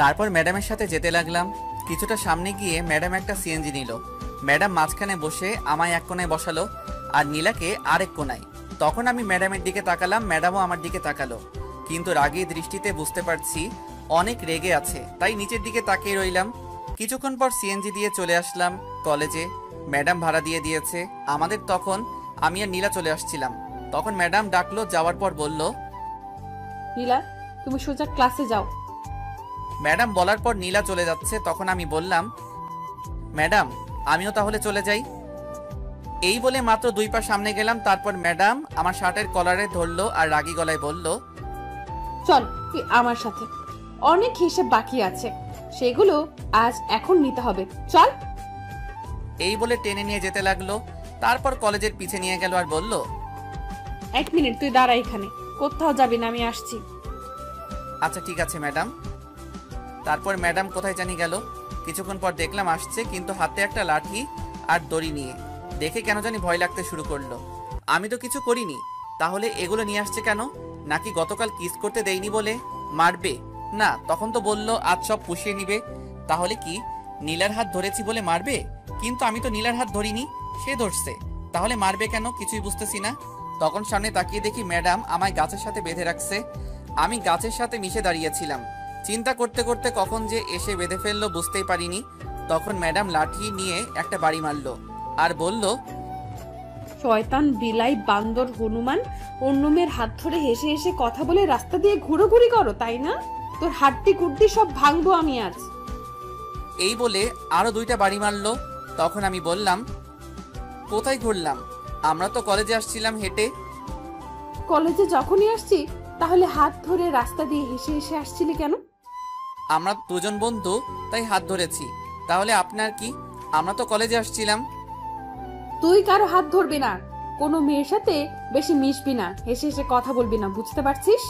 তারপর ম্যাডামের সাথে যেতে লাগলাম। কিছুটা সামনে গিয়ে ম্যাডাম একটা সিএনজি নিল। ম্যাডাম মাঝখানে বসে আমায় এক কোনায় বসালো আর নীলাকে আরেক কোনায়। তখন আমি ম্যাডামের দিকে তাকালাম, ম্যাডামও আমার দিকে তাকালো, কিন্তু রাগী দৃষ্টিতে বুঝতে পারছি অনেক রেগে আছে, তাই নিচের দিকে তাকিয়ে রইলাম। কিছুক্ষণ পর সিএনজি দিয়ে চলে আসলাম কলেজে। ম্যাডাম ভাড়া দিয়ে দিয়েছে আমাদের। তখন আমি আর নীলা চলে আসছিলাম। তখন ম্যাডাম ডাকলো, যাওয়ার পর বলল, নীলা, তুমি সোজা ক্লাসে যাও। ম্যাডাম বলার পর নীলা চলে যাচ্ছে। তখন আমি বললাম, ম্যাডাম আমিও তাহলে চলে যাই। এই বলে মাত্র 2 পা সামনে গেলাম, তারপর ম্যাডাম আমার শার্টের কলারে ধরলো আর রাগী গলায় বলল, চল তুই আমার সাথে, অনেক হিসেব বাকি আছে, সেগুলো আজ এখন নিতে হবে, চল। এই বলে টেনে নিয়ে যেতে লাগলো। তারপর কলেজের পিছে নিয়ে গেল আর বলল, 1 মিনিট তুই দাঁড়া এখানে, কোথাও যাবি না, আমি আসছি। আচ্ছা ঠিক আছে ম্যাডাম। তারপর ম্যাডাম কোথায় জানি গেল। কিছুক্ষণ পর দেখলাম আসছে, কিন্তু হাতে একটা লাঠি আর দড়ি নিয়ে। দেখে কেন জানি ভয় লাগতে শুরু করলো। আমি তো কিছু করিনি, তাহলে এগুলো নিয়ে আসছে কেন? নাকি গতকাল কিস করতে দেয়নি বলে মারবে? না, তখন তো বললো আজ সব পুষিয়ে নিবে। তাহলে কি নীলার হাত ধরেছি বলে মারবে? কিন্তু আমি তো নীলার হাত ধরিনি, সে ধরছে, তাহলে মারবে কেন? কিছুই বুঝতেছি না। তখন সামনে তাকিয়ে দেখি ম্যাডাম আমায় গাছের সাথে বেঁধে রাখছে। আমি গাছের সাথে মিশে দাঁড়িয়েছিলাম, চিন্তা করতে করতে কখন যে এসে বেঁধে ফেললো বুঝতেই পারিনি। তখন ম্যাডাম লাঠি নিয়ে একটা বাড়ি মারলো আর বলল, শয়তান বিলাই বান্দর হনুমান অন্য মেয়ের হাত ধরে হেসে হেসে কথা বলে রাস্তা দিয়ে ঘুরোঘুরি করো, তাই না? তোর হাড্ডি কুড্ডি সব ভাঙবো আমি আজ। এই বলে আরো 2টা বাড়ি মারলো। তখন আমি বললাম, কোথায় ঘুরলাম? আমরা তো কলেজে আসছিলাম হেঁটে। কলেজে যখনই আসছি তাহলে হাত ধরে রাস্তা দিয়ে হেসে হেসে আসছিলি কেন? আমরা 2জন বন্ধু, তাই হাত ধরেছি। তাহলে আপনার কি? আমরা তো কলেজে আসছিলাম। তুই কারো হাত ধরবি না, কোনো মেয়ের সাথে বেশি মিশবি না, হেসে হেসে কথা বলবি না, বুঝতে পারছিস?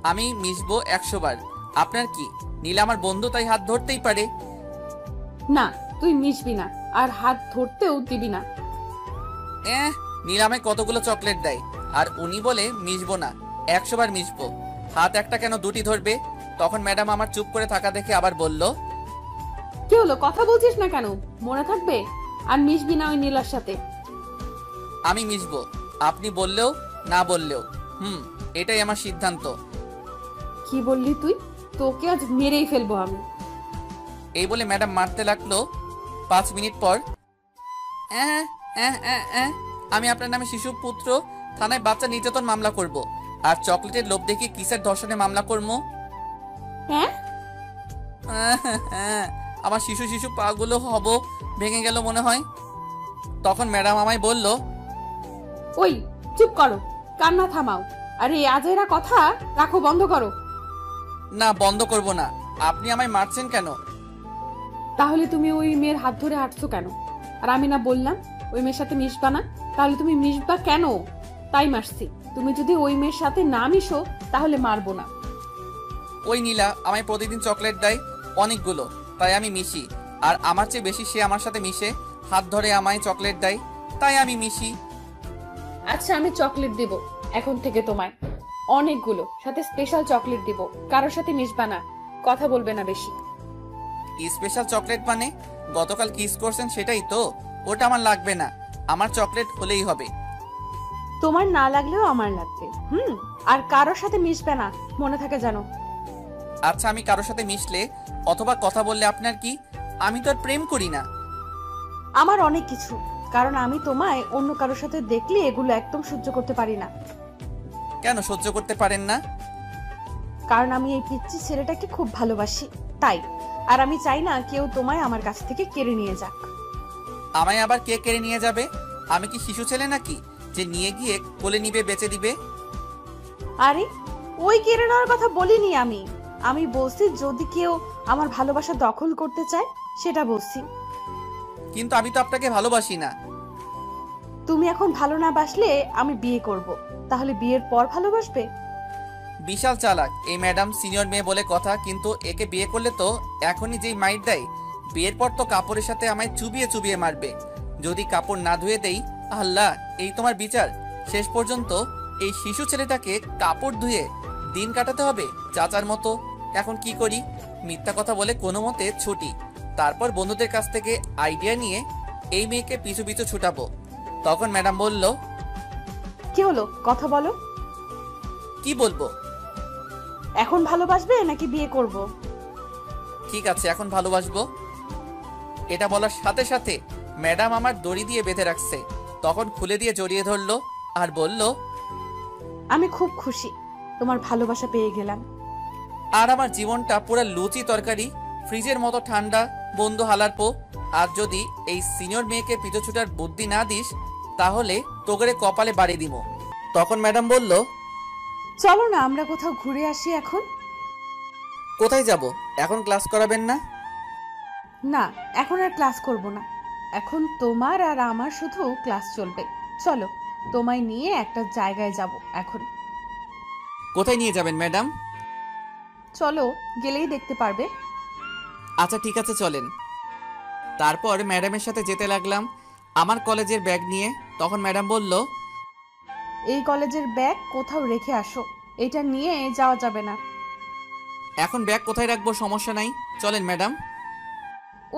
আমি মিশবো 100 বার। আপনার কি? নীলা আমার বন্ধু, তাই হাত ধরতেই পারে। না, তুই মিশবি না, আর হাত ধরতেও দিবি না। নীলা আমায় কতগুলো চকলেট দেয়, আর উনি বলে মিশবো না, 100 বার মিশবো। হাত একটা কেন 2টি ধরবে? তখন ম্যাডাম আমার চুপ করে থাকা দেখে আবার বলল, কি হলো, কথা বলছিস না কেন? মনে থাকবে? আর মিশবি না ওই নীলার সাথে। আমি মিশবো, আপনি বললেও না বললেও। এটাই আমার সিদ্ধান্ত। কি বললি তুই? তোকে আজ মেরেই ফেলবো আমি। এই বলে ম্যাডাম মারতে লাগলো। 5 মিনিট পর, আমি আপনার নামে শিশু পুত্র থানায় বাচ্চা নির্যাতন মামলা করব, আর চকলেটের লোভ দেখিয়ে কিসের ধর্ষণে মামলা করবো। হ্যাঁ, আমার শিশু শিশু পাগুলো হব ভেঙে গেল মনে হয়। তখন ম্যাডাম আমায় বলল, ওই চুপ করো, কান্না থামাও, আরে আজেরা কথা রাখো, বন্ধ করো। না, বন্ধ করব না। আপনি আমায় মারছেন কেন? তাহলে তুমি ওই মেয়ের হাত ধরে হাঁটছো কেন? আর আমি না বললাম ওই মেয়ের সাথে মিশবা না? তাহলে তুমি মিশবা কেন? তাই মারছি। তুমি যদি ওই মেয়ের সাথে না মিশো তাহলে মারবো না। ওই নীলা আমায় প্রতিদিন চকলেট দেয় অনেকগুলো, তাই আমি মিশি। আর আমার চেয়ে বেশি সে আমার সাথে মিশে, হাত ধরে আমায় চকলেট দেয়, তাই আমি মিশি। আচ্ছা, আমি চকলেট দিব এখন থেকে তোমায়, অনেকগুলো, সাথে স্পেশাল চকলেট দিব। কারোর সাথে মিশবা না, কথা বলবে না বেশি। স্পেশাল চকলেট মানে গতকাল কিস করছেন সেটাই তো? ওটা আমার লাগবে না, আমার চকলেট হলেই হবে। তোমার না লাগলেও আমার লাগবে। আর কারোর সাথে মিশবে না, মনে থাকে জানো। আচ্ছা, আমি কারোর সাথে মিশলে অথবা কথা বললে আপনার কি? আমি তো আর প্রেম করি না। আমার অনেক কিছু, কারণ আমি তোমায় অন্য কারোর সাথে দেখলে এগুলো একদম সহ্য করতে পারি না। কেন সহ্য করতে পারেন না? কারণ আমি এই পিচ্চি ছেলেটাকে খুব ভালোবাসি, তাই। আর আমি চাই না কেউ তোমায় আমার কাছ থেকে কেড়ে নিয়ে যাক। আমায় আবার কে কেড়ে নিয়ে যাবে? আমি কি শিশু ছেলে নাকি যে নিয়ে গিয়ে কোলে নিবে, বেচে দিবে? আরে ওই কেড়ে নেওয়ার কথা বলিনি আমি। আমি বলছি যদি কেউ আমার ভালোবাসা দখল করতে চায়, সেটা বলছি। কিন্তু আমি তো আপনাকে ভালোবাসি না। তুমি এখন ভালো না বাসলে আমি বিয়ে করব, তাহলে বিয়ের পর ভালোবাসবে? বিশাল চালাক এই ম্যাডাম, সিনিয়র মেয়ে বলে কথা, কিন্তু একে বিয়ে করলে তো এখনই যেই মাইর দেয়, বিয়ের পর তো কাপড়ের সাথে আমায় চুবিয়ে চুবিয়ে মারবে। যদি কাপড় না ধুয়ে দেই, আল্লাহ, এই তোমার বিচার? শেষ পর্যন্ত এই শিশু ছেলেটাকে কাপড় ধুয়ে দিন কাটাতে হবে চাচার মতো। এখন কি করি? মিথ্যা কথা বলে কোনো মতে ছুটি, তারপর বন্ধুদের কাছ থেকে আইডিয়া নিয়ে এই মেয়েকে পিছু পিছু ছুটাবো। তখন ম্যাডাম বলল, কি হলো, কথা বলো। কি বলবো? এখন ভালোবাসবে নাকি বিয়ে করব? ঠিক আছে, এখন ভালোবাসবো। এটা বলার সাথে সাথে ম্যাডাম আমার দড়ি দিয়ে বেঁধে রাখছে, তখন খুলে দিয়ে জড়িয়ে ধরলো আর বলল, আমি খুব খুশি, তোমার ভালোবাসা পেয়ে গেলাম। আর আমার জীবনটা পুরো লুচি তরকারি, ফ্রিজের মতো ঠান্ডা, বন্ধু হালারপো। আর যদি এই সিনিয়র মেয়েকে পিছু ছুটার বুদ্ধি না দিস, তাহলে তোগরে কপালে বাড়ি দিব। তখন ম্যাডাম বলল, চলো না আমরা কোথাও ঘুরে আসি এখন। কোথায় যাব? এখন ক্লাস করাবেন না? না, এখন আর ক্লাস করব না, এখন তোমার আর আমার শুধু ক্লাস চলবে। চলো, তোমায় নিয়ে একটা জায়গায় যাব এখন। কোথায় নিয়ে যাবেন ম্যাডাম? চলো, গেলেই দেখতে পারবে। আচ্ছা ঠিক আছে, চলেন। তারপর ম্যাডামের সাথে যেতে লাগলাম আমার কলেজের ব্যাগ নিয়ে। তখন ম্যাডাম বলল, এই কলেজের ব্যাগ কোথাও রেখে আসো, এটা নিয়ে যাওয়া যাবে না। এখন ব্যাগ কোথায় রাখবো? সমস্যা নাই, চলেন ম্যাডাম।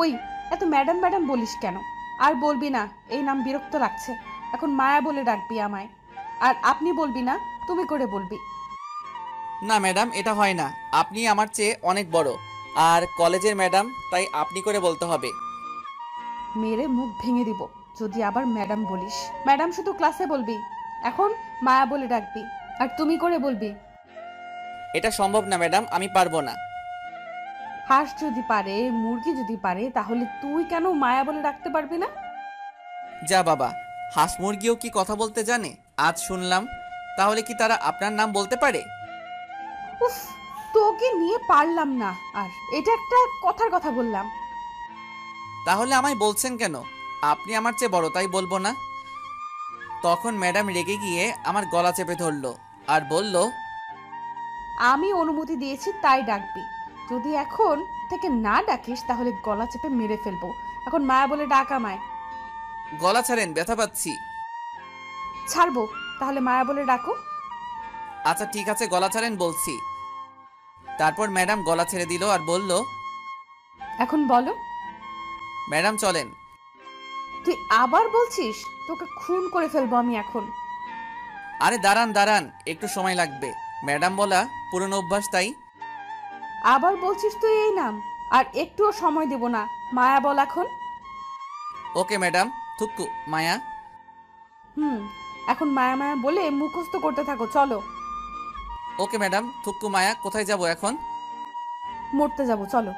ওই এত ম্যাডাম ম্যাডাম বলিস কেন? আর বলবি না, এই নাম বিরক্ত লাগছে। এখন মায়া বলে ডাকবি আমায়, আর আপনি বলবি না, তুমি করে বলবি। না ম্যাডাম, এটা হয় না। আপনি আমার চেয়ে অনেক বড় আর কলেজের ম্যাডাম, তাই আপনি করে বলতে হবে। মেরে মুখ ভেঙে দিব যদি আবার ম্যাডাম বলিস। ম্যাডাম শুধু ক্লাসে বলবি, এখন মায়া বলে ডাকবি, আর তুমি করে বলবি। এটা সম্ভব না ম্যাডাম, আমি পারবো না। হাঁস যদি পারে, মুরগি যদি পারে, তাহলে তুই কেন মায়া বলে ডাকতে পারবি না? যা বাবা, হাঁস মুরগিও কি কথা বলতে জানে? আজ শুনলাম। তাহলে কি তারা আপনার নাম বলতে পারে? উফ, তোকে নিয়ে পারলাম না। আর এটা একটা কথার কথা বললাম। তাহলে আমায় বলছেন কেন? আপনি আমার চেয়ে বড়, তাই বলবো না? তখন ম্যাডাম রেগে গিয়ে আমার গলা চেপে ধরলো আর বলল, আমি অনুমতি দিয়েছি তাই ডাকবি। যদি এখন থেকে না ডাকিস তাহলে গলা চেপে মেরে ফেলবো। এখন মায়া বলে ডাক আমায়। গলা ছাড়েন, ব্যথা পাচ্ছি। ছাড়বো, তাহলে মায়া বলে ডাকো। আচ্ছা ঠিক আছে, গলা ছাড়েন বলছি। তারপর ম্যাডাম গলা ছেড়ে দিল আর বলল, এখন বলো। ম্যাডাম চলেন। তুই আবার বলছিস? তোকে খুন করে ফেলবো আমি এখন। আরে দাঁড়ান দাঁড়ান, একটু সময় লাগবে। ম্যাডাম বলা পুরনো অভ্যাস, তাই। আবার বলছিস তুই এই নাম, আর একটুও সময় দেব না। মায়া বল এখন। ওকে ম্যাডাম, থুক্কু মায়া। এখন মায়া মায়া বলে মুখস্থ করতে থাকো, চলো। ওকে ম্যাডাম, থুক্কু মায়া। কোথায় যাব এখন? মরতে যাবো, চলো।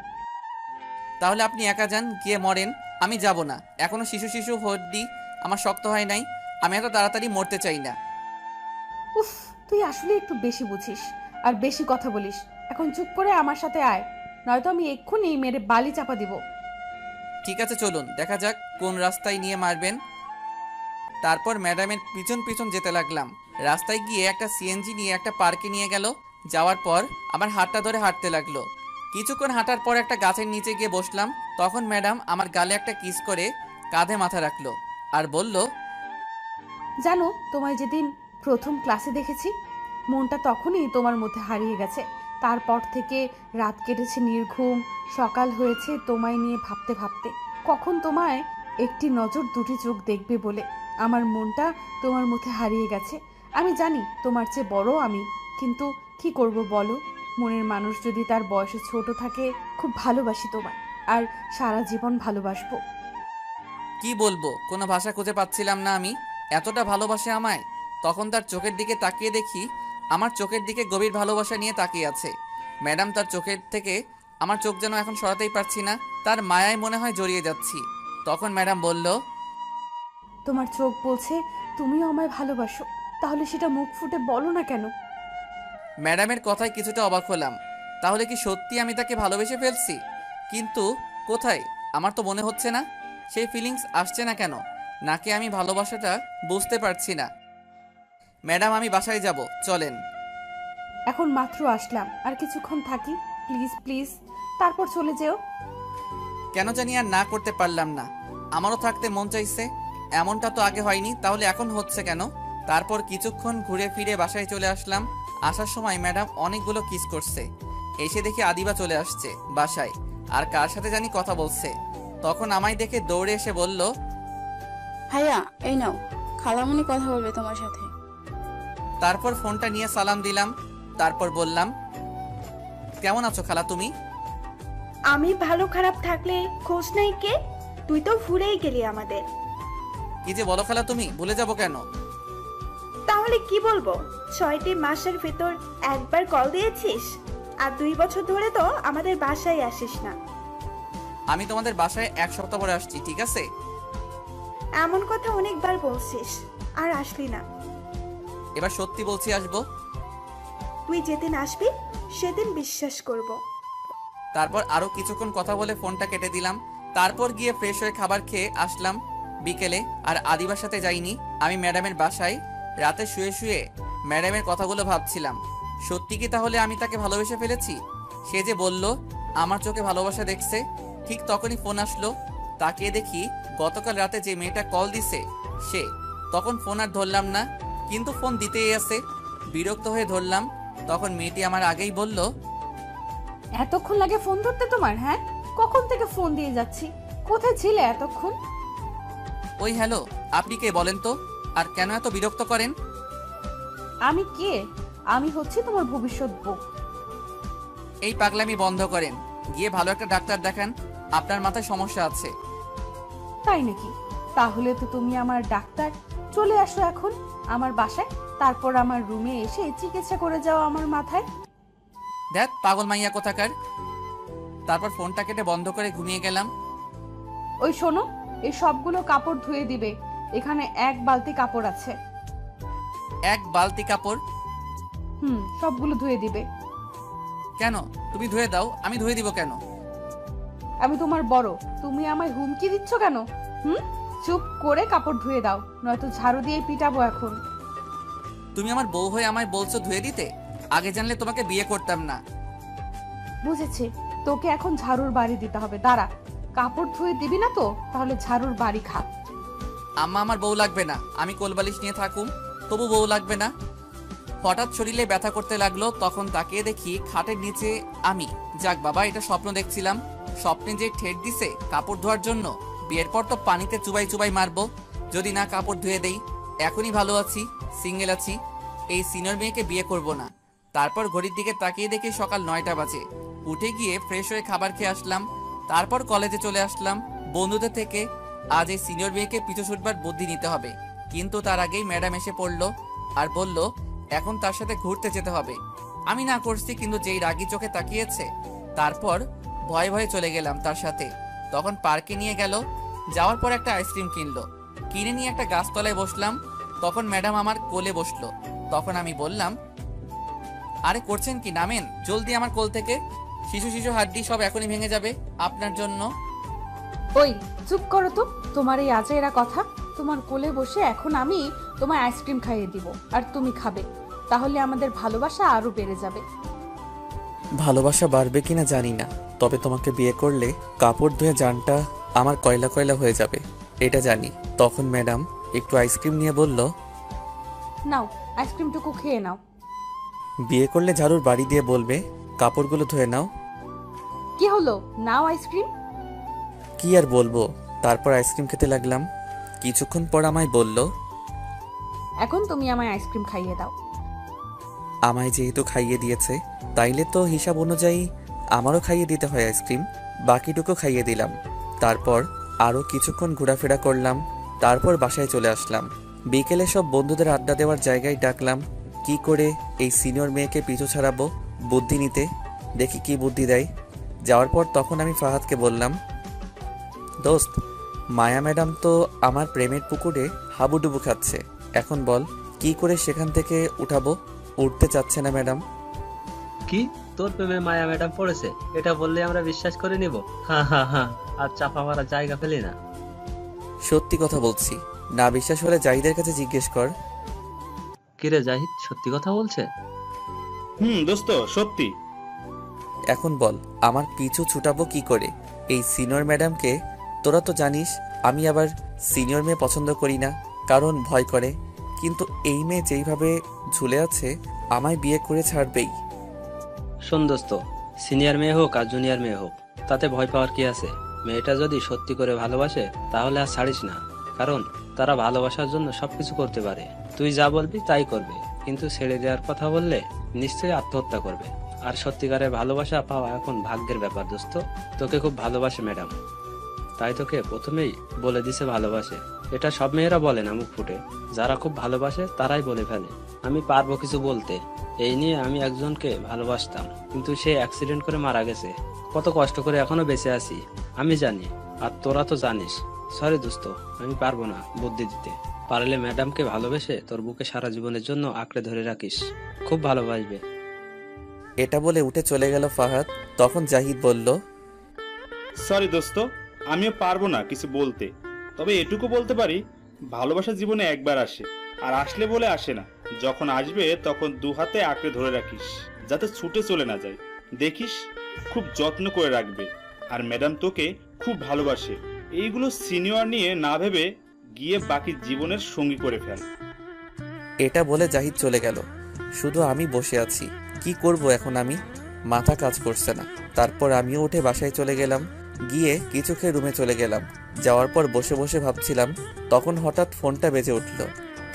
তাহলে আপনি একা যান, গিয়ে মরেন। আমি যাব না। এখনো শিশু শিশু হড্ডি আমার শক্ত হয় নাই। আমি এত তাড়াতাড়ি মরতে চাই না। উফ, তুই আসলে একটু বেশি বুঝিস আর বেশি কথা বলিস। এখন চুপ করে আমার সাথে আয়, নয়তো আমি এক্ষুনি মেরে বালি চাপা দিব। ঠিক আছে চলুন, দেখা যাক কোন রাস্তায় নিয়ে মারবেন। তারপর ম্যাডামের পিছন পিছন যেতে লাগলাম। রাস্তায় গিয়ে একটা সিএনজি নিয়ে একটা পার্কে নিয়ে গেল। যাওয়ার পর আমার হাতটা ধরে হাঁটতে লাগলো। কিছুক্ষণ হাঁটার পর একটা গাছের নিচে গিয়ে বসলাম। তখন ম্যাডাম আমার গালে একটা কিস করে কাঁধে মাথা রাখলো আর বলল, জানো, তোমায় যেদিন প্রথম ক্লাসে দেখেছি, মনটা তখনই তোমার মধ্যে হারিয়ে গেছে। তারপর থেকে রাত কেটেছে নির্ঘুম, সকাল হয়েছে তোমায় নিয়ে ভাবতে ভাবতে। কখন তোমায় একটি নজর দুটি চোখ দেখবে বলে আমার মনটা তোমার মধ্যে হারিয়ে গেছে। আমি জানি তোমার চেয়ে বড় আমি, কিন্তু কি করব বলো? মনের মানুষ যদি তার বয়সে ছোট থাকে, খুব ভালোবাসি তোমায়, আর সারা জীবন ভালোবাসবো। কি বলবো, কোনো ভাষা খুঁজে পাচ্ছিলাম না। আমি এতটা ভালোবাসে আমায়। তখন তার চোখের দিকে তাকিয়ে দেখি আমার চোখের দিকে গভীর ভালোবাসা নিয়ে তাকিয়ে আছে ম্যাডাম। তার চোখের থেকে আমার চোখ যেন এখন সরাতেই পারছি না। তার মায়ায় মনে হয় জড়িয়ে যাচ্ছি। তখন ম্যাডাম বলল, তোমার চোখ বলছে তুমিও আমায় ভালোবাসো, তাহলে সেটা মুখ ফুটে বলো না কেন? ম্যাডামের কথায় কিছুটা অবাক হলাম। তাহলে কি সত্যি আমি তাকে ভালোবেসে ফেলছি? কিন্তু কোথায়? আমার তো মনে হচ্ছে না। সেই ফিলিংস আসছে না কেন? নাকি আমি ভালোবাসাটা বুঝতে পারছি না। ম্যাডাম আমি বাসায় যাব, চলেন। এখন মাত্র আসলাম, আর কিছুক্ষণ থাকি প্লিজ প্লিজ, তারপর চলে যেও। কেন জানি আর না করতে পারলাম না। আমারও থাকতে মন চাইছে। এমনটা তো আগে হয়নি, তাহলে এখন হচ্ছে কেন? তারপর কিছুক্ষণ ঘুরে ফিরে বাসায় চলে আসলাম। আসার সময় ম্যাডাম অনেকগুলো কিস করছে। এসে দেখি আদিবা চলে আসছে বাসায়, আর কার সাথে জানি কথা বলছে। তখন আমায় দেখে দৌড়ে এসে বলল, ভাইয়া এই নাও, খালামণি কথা বলবে তোমার সাথে। তারপর ফোনটা নিয়ে সালাম দিলাম। তারপর বললাম, কেমন আছো খালা তুমি? আমি ভালো খারাপ থাকলে খোঁজ নাই কে? তুই তো ভুলেই গেলি আমাদের। কি যে বলো খালা তুমি, ভুলে যাবো কেন? তাহলে কি বলবো? 6টি মাসের ভেতর একবার কল দিয়েছিস, আর 2 বছর ধরে তো আমাদের বাসায় আসিস না। আমি তোমাদের বাসায় 1 সপ্তাহ পরে আসছি, ঠিক আছে? এমন কথা অনেকবার বলছিস, আর আসলি না। এবার সত্যি বলছি, আসবো। তুই যেদিন আসবি সেদিন বিশ্বাস করব। তারপর আরো কিছুক্ষণ কথা বলে ফোনটা কেটে দিলাম। তারপর গিয়ে ফ্রেশ হয়ে খাবার খেয়ে আসলাম বিকেলে। আর আদিবার সাথে যাইনি, আমি ম্যাডামের বাসায় রাতে শুয়ে শুয়ে ম্যাডামের কথাগুলো ভাবছিলাম। সত্যি কি তাহলে আমি তাকে ভালোবেসে ফেলেছি? সে যে বলল আমার চোখে ভালোবাসা দেখছে। ঠিক তখনই ফোন আসলো। তাকিয়ে দেখি গতকাল রাতে যে মেয়েটা কল দিছে সে। তখন ফোন আর ধরলাম না, কিন্তু ফোন দিতেই আছে। বিরক্ত হয়ে ধরলাম। তখন মেয়েটি আমার আগেই বলল, এতক্ষণ লাগে ফোন ধরতে তোমার? হ্যাঁ, কখন থেকে ফোন দিয়ে যাচ্ছি, কোথায় ছিলে এতক্ষণ? ওই হ্যালো, আপনি কে বলেন তো? আর কেন এত বিরক্ত করেন? আমি কে? আমি হচ্ছি তোমার ভবিষ্যৎ বউ। এই পাগলামি বন্ধ করেন, গিয়ে ভালো একটা ডাক্তার দেখান, আপনার মাথায় সমস্যা আছে। তাই নাকি? তাহলে তো তুমি আমার ডাক্তার। চলে আসো এখন আমার বাসায়, তারপর আমার রুমে এসে চিকিৎসা করে যাও আমার মাথায়। দেখ পাগল মাইয়া কোথাকার। তারপর ফোনটা কেটে বন্ধ করে ঘুমিয়ে গেলাম। ওই শোনো, এই সবগুলো কাপড় ধুয়ে দিবে। এখানে 1 বালতি কাপড় আছে। 1 বালতি কাপড়? সবগুলো ধুয়ে দিবে। কেন? তুমি ধুয়ে দাও, আমি ধুয়ে দিব কেন? আমি তোমার বড়, তুমি আমায় হুমকি দিচ্ছ কেন? চুপ করে কাপড় ধুয়ে দাও, নয়তো ঝাড়ু দিয়ে পিটাবো এখন। তুমি আমার বউ হয়ে আমায় বলছো ধুয়ে দিতে? আগে জানলে তোমাকে বিয়ে করতাম না। বুঝেছি, তোকে এখন ঝাড়ুর বাড়ি দিতে হবে। দাঁড়া, কাপড় ধুয়ে দিবি না তো তাহলে ঝাড়ুর বাড়ি খা। আম্মা আমার বউ লাগবে না, আমি কোলবালিশ নিয়ে থাকুম, তবু বউ লাগবে না। হঠাৎ শরীরে ব্যথা করতে লাগলো, তখন তাকিয়ে দেখি খাটের নিচে আমি। যাক বাবা, এটা স্বপ্ন দেখছিলাম। স্বপ্নে যে ঠেট দিছে কাপড় ধোয়ার জন্য, বিয়ের পর তো পানিতে চুবাই চুবাই মারবো যদি না কাপড় ধুয়ে দেই। এখনই ভালো আছি, সিঙ্গেল আছি, এই সিনিয়র মেয়েকে বিয়ে করব না। তারপর ঘড়ির দিকে তাকিয়ে দেখি সকাল 9টা বাজে। উঠে গিয়ে ফ্রেশ হয়ে খাবার খেয়ে আসলাম, তারপর কলেজে চলে আসলাম বন্ধুদের থেকে। আজ এই সিনিয়র মেয়েকে পিছু ছুটবার বুদ্ধি নিতে হবে, কিন্তু তার আগেই ম্যাডাম এসে পড়লো আর বলল এখন তার সাথে ঘুরতে যেতে হবে। আমি না করছি, কিন্তু যেই রাগী চোখে তাকিয়েছে, তারপর ভয়ে ভয়ে চলে গেলাম তার সাথে। তখন পার্কে নিয়ে গেল, যাওয়ার পর একটা আইসক্রিম কিনলো, কিনে নিয়ে একটা গাছতলায় বসলাম। তখন ম্যাডাম আমার কোলে বসলো। তখন আমি বললাম, আরে করছেন কি, নামেন জলদি আমার কোল থেকে, শিশু শিশু হাড্ডি সব এখনই ভেঙে যাবে আপনার জন্য। ওই চুপ করো তো, তোমার এই আজেরা কথা। তোমার কোলে বসে এখন আমি তোমার আইসক্রিম খাইয়ে দিব আর তুমি খাবে, তাহলে আমাদের ভালোবাসা আরো বেড়ে যাবে। ভালোবাসা বাড়বে কিনা জানি না, তবে তোমাকে বিয়ে করলে কাপড় ধুয়ে জানটা আমার কয়লা কয়লা হয়ে যাবে, এটা জানি। তখন ম্যাডাম একটু আইসক্রিম নিয়ে বলল, নাও আইসক্রিমটুকু খেয়ে নাও। বিয়ে করলে ঝাড়ুর বাড়ি দিয়ে বলবে কাপড়গুলো ধুয়ে নাও। কি হলো, নাও আইসক্রিম। কি আর বলবো, তারপর আইসক্রিম খেতে লাগলাম। কিছুক্ষণ পর আমায় বলল, এখন তুমি আমায় আইসক্রিম খাইয়ে দাও। আমায় যেহেতু খাইয়ে দিয়েছে, তাইলে তো হিসাব অনুযায়ী আমারও খাইয়ে দিতে হয় আইসক্রিম। বাকিটুকু খাইয়ে দিলাম। তারপর আরও কিছুক্ষণ ঘোরাফেরা করলাম, তারপর বাসায় চলে আসলাম। বিকেলে সব বন্ধুদের আড্ডা দেওয়ার জায়গায় ডাকলাম, কি করে এই সিনিয়র মেয়েকে পিছু ছাড়াবো বুদ্ধি নিতে, দেখি কি বুদ্ধি দেয়। যাওয়ার পর তখন আমি ফাহাদকে বললাম, দোস্ত, মায়া ম্যাডাম তো আমার প্রেমের পুকুরে হাবুডুবু খাচ্ছে, এখন বল কি করে সেখান থেকে উঠাবো। উঠতে চাচ্ছে না ম্যাডাম। কি, তোর প্রেমে মায়া ম্যাডাম পড়েছে? এটা বললে আমরা বিশ্বাস করে নিব? হা হা হা, আর চাপা মারার জায়গা পেলি না। সত্যি কথা বলছি, না বিশ্বাস হলে জাহিদের কাছে জিজ্ঞেস কর। কিরে জাহিদ, সত্যি কথা বলছে? দোস্ত সত্যি। এখন বল আমার পিছু ছুটাবো কি করে এই সিনিয়র ম্যাডামকে। তোরা তো জানিস আমি আবার সিনিয়র মেয়ে পছন্দ করি না, কারণ ভয় করে। কিন্তু এই মেয়ে যেইভাবে ঝুলে আছে, আমায় বিয়ে করে ছাড়বেই। শোন দোস্ত, সিনিয়র মেয়ে হোক আর জুনিয়র মেয়ে হোক, তাতে ভয় পাওয়ার কি আছে? মেয়েটা যদি সত্যি করে ভালোবাসে তাহলে আর ছাড়িস না, কারণ তারা ভালোবাসার জন্য সবকিছু করতে পারে। তুই যা বলবি তাই করবে, কিন্তু ছেড়ে দেওয়ার কথা বললে নিশ্চয়ই আত্মহত্যা করবে। আর সত্যিকারের ভালোবাসা পাওয়া এখন ভাগ্যের ব্যাপার দোস্ত। তোকে খুব ভালোবাসে ম্যাডাম, তাই তোকে প্রথমেই বলে দিছে ভালোবাসে। এটা সব মেয়েরা বলে না মুখ ফুটে, যারা খুব ভালোবাসে তারাই বলে ফেলে। আমি পারবো কিছু বলতে, এই নিয়ে আমি একজনকে ভালোবাসতাম, কিন্তু সে অ্যাক্সিডেন্ট করে মারা গেছে। কত কষ্ট করে এখনো বেঁচে আছি আমি জানি, আর তোরা তো জানিস। সরি দোস্ত, আমি পারবো না বুদ্ধি দিতে। পারলে ম্যাডামকে ভালোবেসে তোর বুকে সারা জীবনের জন্য আঁকড়ে ধরে রাখিস, খুব ভালোবাসবে। এটা বলে উঠে চলে গেল ফাহাদ। তখন জাহিদ বলল, সরি দোস্ত, আমিও পারবো না কিছু বলতে, তবে এটুকু বলতে পারি, ভালোবাসা জীবনে একবার আসে, আর আসলে বলে আসে না। যখন আসবে তখন 2 হাতে আঁকড়ে ধরে রাখিস, যাতে ছুটে চলে না যায়। দেখিস খুব যত্ন করে রাখবে। আর ম্যাডাম তোকে খুব ভালোবাসে, এইগুলো সিনিয়র নিয়ে না ভেবে গিয়ে বাকি জীবনের সঙ্গী করে ফেল। এটা বলে জাহিদ চলে গেল। শুধু আমি বসে আছি, কি করব এখন আমি, মাথা কাজ করছে না। তারপর আমিও উঠে বাসায় চলে গেলাম, গিয়ে কিছু খেয়ে রুমে চলে গেলাম। যাওয়ার পর বসে বসে ভাবছিলাম, তখন হঠাৎ ফোনটা বেজে উঠল।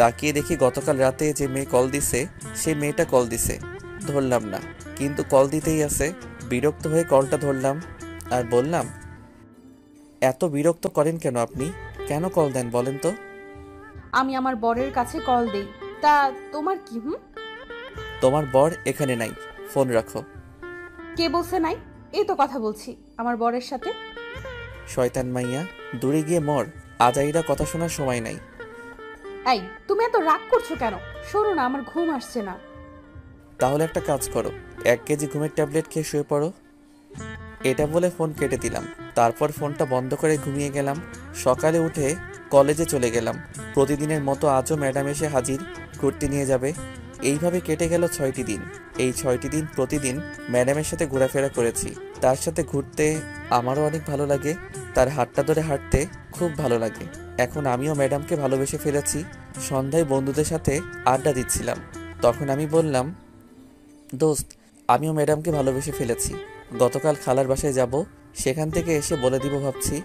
তাকিয়ে দেখি গতকাল রাতে যে মেয়ে কল দিছে সে মেয়েটা কল দিছে, ধরলাম না, কিন্তু কল দিতেই আছে। বিরক্ত হয়ে কলটা ধরলাম আর বললাম, এত বিরক্ত করেন কেন আপনি? কেন কল দেন বলেন তো? আমি আমার বরের কাছে কল দেই, তা তোমার কি? তোমার বর এখানে নাই, ফোন রাখো। কে বলছে নাই? এই তো কথা বলছি আমার বরের সাথে। শয়তান মাইয়া, দূরে গিয়ে মর, আজাইরা কথা শোনার সময় নাই। এই, তুমি এত রাগ করছো কেন? শোনো না, আমার ঘুম আসছে না। তাহলে একটা কাজ করো, 1 কেজি ঘুমের ট্যাবলেট খেয়ে শুয়ে পড়ো। এটা বলে ফোন কেটে দিলাম। তারপর ফোনটা বন্ধ করে ঘুমিয়ে গেলাম। সকালে উঠে কলেজে চলে গেলাম। প্রতিদিনের মতো আজও ম্যাডাম এসে হাজির, ঘুরতে নিয়ে যাবে। এইভাবে কেটে গেল 6টি দিন। এই 6টি দিন প্রতিদিন ম্যাডামের সাথে ঘোরাফেরা করেছি। তার সাথে ঘুরতে আমারও অনেক ভালো লাগে, তার হাতটা ধরে হাঁটতে খুব ভালো লাগে। এখন আমিও ম্যাডামকে ভালোবেসে ফেলেছি। সন্ধ্যায় বন্ধুদের সাথে আড্ডা দিচ্ছিলাম, তখন আমি বললাম, দোস্ত, আমিও ম্যাডামকে ভালোবেসে ফেলেছি। গতকাল খালার বাসায় যাব, সেখান থেকে এসে বলে দিব ভাবছি।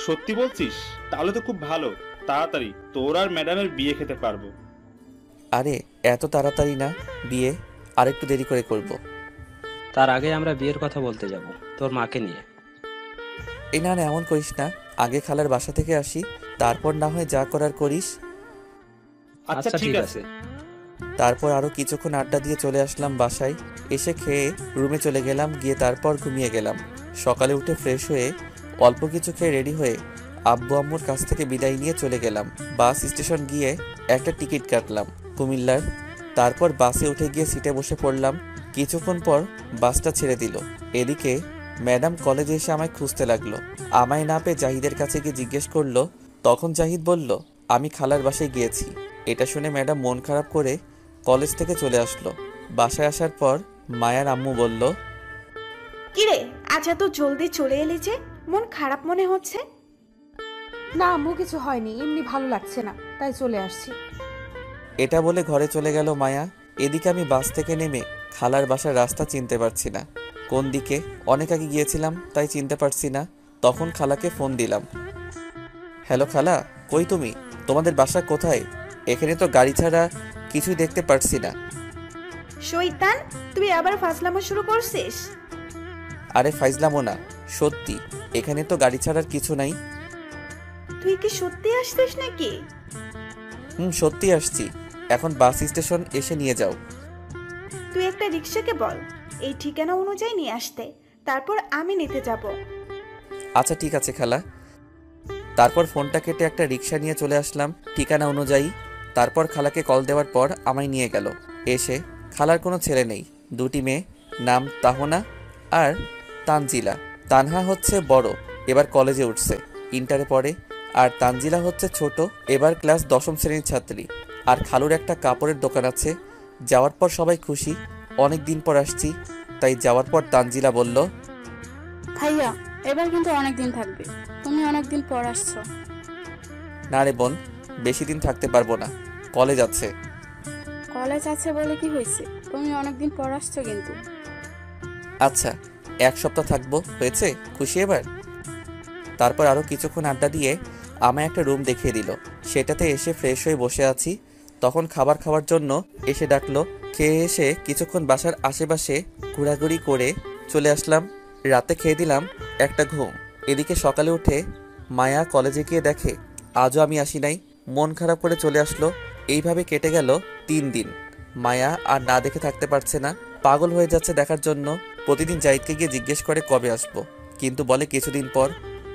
সত্যি বলছিস? তাহলে তো খুব ভালো, তাড়াতাড়ি তোর আর ম্যাডামের বিয়ে খেতে পারবো। আরে এত তাড়াতাড়ি না, বিয়ে আরেকটু দেরি করে করব। তার আগে আমরা বিয়ের কথা বলতে যাব তোর মাকে নিয়ে। এই না না, এমন করিস না, আগে খালার বাসা থেকে আসি, তারপর না হয় যা করার করিস। আচ্ছা ঠিক আছে। তারপর আরো কিছুক্ষণ আড্ডা দিয়ে চলে আসলাম বাসায়। এসে খেয়ে রুমে চলে গেলাম, গিয়ে তারপর ঘুমিয়ে গেলাম। সকালে উঠে ফ্রেশ হয়ে অল্প কিছু খেয়ে রেডি হয়ে আব্বু আম্মুর কাছ থেকে বিদায় নিয়ে চলে গেলাম। বাস স্টেশন গিয়ে একটা টিকিট কাটলাম কুমিল্লার। তারপর বাসে উঠে গিয়ে সিটে বসে পড়লাম। কিছুক্ষণ পর বাসটা ছেড়ে দিল। এদিকে ম্যাডাম কলেজে এসে আমায় খুঁজতে লাগলো। আমায় না পেয়ে জাহিদের কাছে গিয়ে জিজ্ঞেস করলো। তখন জাহিদ বলল, আমি খালার বাসায় গিয়েছি। এটা শুনে ম্যাডাম মন খারাপ করে কলেজ থেকে চলে আসলো। বাসায় আসার পর মায়ার আম্মু বলল, কিরে, আজ এত জলদি চলে এলি যে? মন খারাপ মনে হচ্ছে। না আম্মু, কিছু হয়নি, এমনি ভালো লাগছে না, তাই চলে আসছি। এটা বলে ঘরে চলে গেল মায়া। এদিকে আমি বাস থেকে নেমে খালার বাসার রাস্তা চিনতে পারছি না, কোন দিকে। অনেক আগে গিয়েছিলাম তাই চিনতে পারছি না। তখন খালাকে ফোন দিলাম। হ্যালো খালা, কই তুমি? তোমাদের বাসা কোথায়? এখানে তো গাড়ি ছাড়া কিছুই দেখতে পারছি না। শয়তান, তুই আবার ফাজলামো শুরু করছিস? আরে ফাইজলামো না, সত্যি, এখানে তো গাড়ি ছাড়ার কিছু নাই। তুই কি সত্যি আসছিস নাকি? সত্যি আসছি। এখন বাস স্টেশন এসে নিয়ে যাও। তুই একটা রিক্সাকে বল এই ঠিকানা অনুযায়ী নিয়ে আসতে, তারপর আমি নিতে যাব। আচ্ছা ঠিক আছে খালা। তারপর ফোনটা কেটে একটা রিক্সা নিয়ে চলে আসলাম ঠিকানা অনুযায়ী। তারপর খালাকে কল দেওয়ার পর আমায় নিয়ে গেল। এসে খালার কোনো ছেলে নেই, 2টি মেয়ে, নাম তাহনা আর তানজিলা। তানহা হচ্ছে বড়, এবার কলেজে উঠছে, ইন্টারে পড়ে। আর তানজিলা হচ্ছে ছোট, এবার ক্লাস 10ম শ্রেণীর ছাত্রী। আর খালুর একটা কাপড়ের দোকান আছে। যাওয়ার পর সবাই খুশি, অনেক দিন পর আসছি। তাই যাওয়ার পর তানজিলা বলল, ভাইয়া, এবার কিন্তু অনেকদিন থাকবে, তুমি অনেকদিন পর আসছো। না রে বোন, বেশি দিন থাকতে পারবো না, কলেজ আছে। কলেজ আছে বলে কি হয়েছে, তুমি অনেকদিন পর আসছো কিন্তু। আচ্ছা, 1 সপ্তাহ থাকবো, হয়েছে? খুশি এবার? তারপর আরও কিছুক্ষণ আড্ডা দিয়ে আমায় একটা রুম দেখিয়ে দিল। সেটাতে এসে ফ্রেশ হয়ে বসে আছি। তখন খাবার খাওয়ার জন্য এসে ডাকলো। খেয়ে এসে কিছুক্ষণ বাসার আশেপাশে ঘোরাঘুরি করে চলে আসলাম। রাতে খেয়ে দিলাম একটা ঘুম। এদিকে সকালে উঠে মায়া কলেজে গিয়ে দেখে আজও আমি আসি নাই। মন খারাপ করে চলে আসলো। এইভাবে কেটে গেল 3 দিন। মায়া আর না দেখে থাকতে পারছে না, পাগল হয়ে যাচ্ছে দেখার জন্য। প্রতিদিন জাহিদকে গিয়ে জিজ্ঞেস করে কবে আসবো, কিন্তু বলে কিছুদিন পর।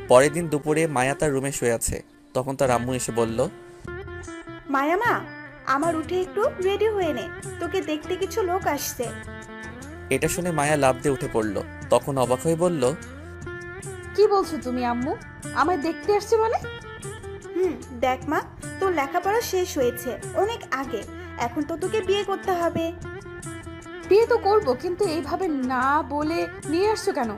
পরের দিন দুপুরে মায়া তার রুমে শুয়ে আছে। তখন তার আম্মু এসে বলল, মায়া মা, আমার উঠে একটু রেডি হয়ে নে, তোকে দেখতে কিছু লোক আসছে। এটা শুনে মায়া লাফ দিয়ে উঠে পড়ল। তখন অবাক হয়ে বলল, কি বলছো তুমি আম্মু? আমায় দেখতে আসছে মানে? দেখ মা, তোর লেখাপড়া শেষ হয়েছে অনেক আগে, এখন তো তোকে বিয়ে করতে হবে। বিয়ে তো করবো, কিন্তু এইভাবে না বলে নিয়ে আসছো কেন?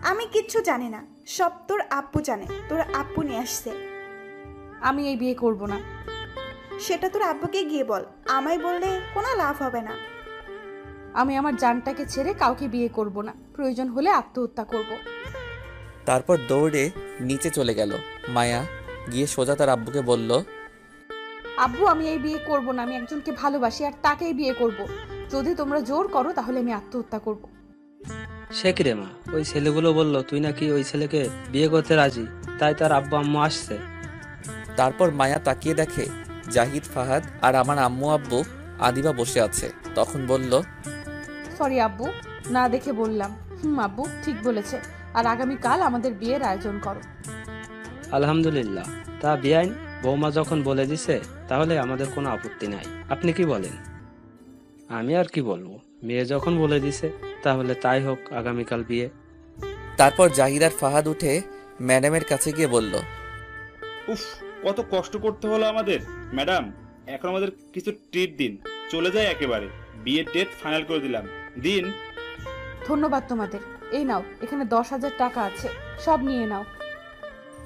আমি কিচ্ছু জানি না, সব তোর আব্বু জানে, তোর আব্বু নিয়ে আসছে। আমি এই বিয়ে করব না। সেটা তোর আব্বুকে গিয়ে বল, আমায় বললে কোনো লাভ হবে না। আমি আমার জানটাকে ছেড়ে কাউকে বিয়ে করব না, প্রয়োজন হলে আত্মহত্যা করব। তারপর দৌড়ে নিচে চলে গেল। মায়া গিয়ে সোজা তার আব্বুকে বলল, আব্বু আমি এই বিয়ে করব না, আমি একজনকে ভালোবাসি আর তাকেই বিয়ে করব। যদি তোমরা জোর করো তাহলে আমি আত্মহত্যা করব। সে কি রে মা, ওই ছেলেগুলো বললো তুই নাকি ওই ছেলেকে বিয়ে করতে রাজি, তাই তার আব্বু আম্মু আসছে। তারপর মায়া তাকিয়ে দেখে জাহিদ, ফাহাদ আর আমার আম্মু আব্বু আদিবা বসে আছে। তখন বলল, সরি আব্বু, না দেখে বললাম। আব্বু ঠিক বলেছে, আর আগামীকাল আমাদের বিয়ের আয়োজন করো। আলহামদুলিল্লাহ। তা বিয়াইন, বৌমা যখন বলে দিছে তাহলে আমাদের কোনো আপত্তি নাই। আপনি কি বলেন? আমি আর কি বলবো, মেয়ে যখন বলে দিছে তাহলে তাই হোক, আগামীকাল বিয়ে। তারপর জাহিদ আর ফাহাদ উঠে ম্যাডামের কাছে গিয়ে বলল, উফ, কত কষ্ট করতে হলো আমাদের। ম্যাডাম, এখন আমাদের কিছু ট্রিট দিন, চলে যায় একেবারে। বিয়ের ডেট ফাইনাল করে দিলাম, দিন। ধন্যবাদ তোমাদের। এই নাও, এখানে 10,000 টাকা আছে, সব নিয়ে নাও।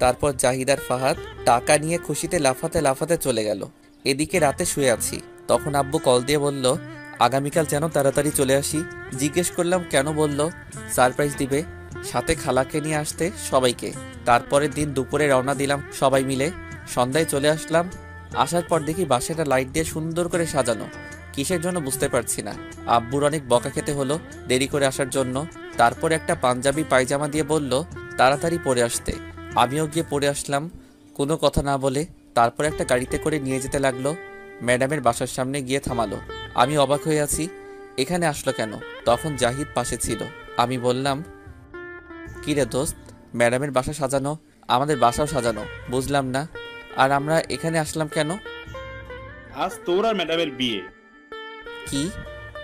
তারপর জাহিদ আর ফাহাদ টাকা নিয়ে খুশিতে লাফাতে লাফাতে চলে গেল। এদিকে রাতে শুয়ে আছি, তখন আব্বু কল দিয়ে বলল, আগামীকাল যেন তাড়াতাড়ি চলে আসি। জিজ্ঞেস করলাম কেন? বলল সারপ্রাইজ দিবে, সাথে খালাকে নিয়ে আসতে সবাইকে। তারপরের দিন দুপুরে রওনা দিলাম সবাই মিলে। সন্ধ্যায় চলে আসলাম। আসার পর দেখি বাসাটা লাইট দিয়ে সুন্দর করে সাজানো। কিসের জন্য বুঝতে পারছি না। আব্বুর অনেক বকা খেতে হলো দেরি করে আসার জন্য। তারপর একটা পাঞ্জাবি পায়জামা দিয়ে বলল তাড়াতাড়ি পরে আসতে। আমিও গিয়ে পরে আসলাম কোনো কথা না বলে। তারপর একটা গাড়িতে করে নিয়ে যেতে লাগলো। ম্যাডামের বাসার সামনে গিয়ে থামালো। আমি অবাক হয়ে আছি, এখানে আসলো কেন? তখন জাহিদ পাশে ছিল। আমি বললাম, কি রে দোস্ত, ম্যাডামের বাসা সাজানো, আমাদের বাসাও সাজানো, বুঝলাম না। আর আমরা এখানে আসলাম কেন? আজ তোর আর ম্যাডামের বিয়ে।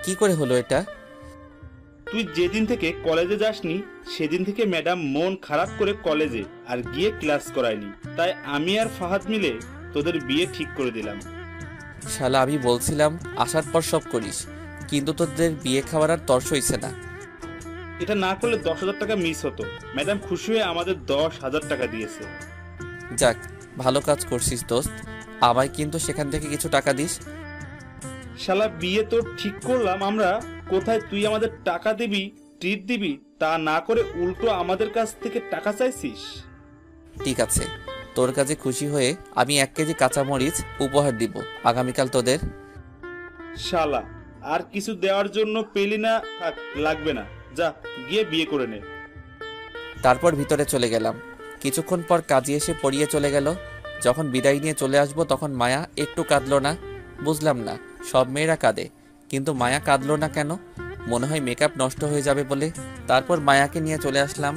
কি করে হলো এটা? তুই যেদিন থেকে কলেজে যাসনি সেদিন থেকে ম্যাডাম মন খারাপ করে কলেজে আর গিয়ে ক্লাস করায়নি, তাই আমি আর ফাহাদ মিলে তোদের বিয়ে ঠিক করে দিলাম। শালা, আমি বলছিলাম আসার পর সব করিস, কিন্তু তোদের বিয়ে খাওয়ার আর তর্স হইছে না। এটা না করলে 10,000 টাকা মিস হতো। ম্যাডাম খুশি হয়ে আমাদের 10,000 টাকা দিয়েছে। যাক, ভালো কাজ করছিস দোস্ত, আমায় কিন্তু সেখান থেকে কিছু টাকা দিস। শালা, বিয়ে তো ঠিক করলাম আমরা, কোথায় তুই আমাদের টাকা দিবি, ট্রিট দিবি, তা না করে উল্টো আমাদের কাছ থেকে টাকা চাইছিস। ঠিক আছে, তোর কাছে খুশি হয়ে আমি 1 কেজি কাঁচামরিচ উপহার দিব আগামীকাল তোদের। শালা, আর কিছু দেওয়ার জন্য পেলি না, থাক, লাগবে না, যা গিয়ে বিয়ে করে নে। তারপর ভিতরে চলে গেলাম। কিছুক্ষণ পর কাজী এসে পড়িয়ে চলে গেল। যখন বিদায় নিয়ে চলে আসবো তখন মায়া একটু কাঁদলো না। বুঝলাম না, সব মেয়েরা কাঁদে, কিন্তু মায়া কাঁদলো না কেন? মনে হয় মেকআপ নষ্ট হয়ে যাবে বলে। তারপর মায়াকে নিয়ে চলে আসলাম।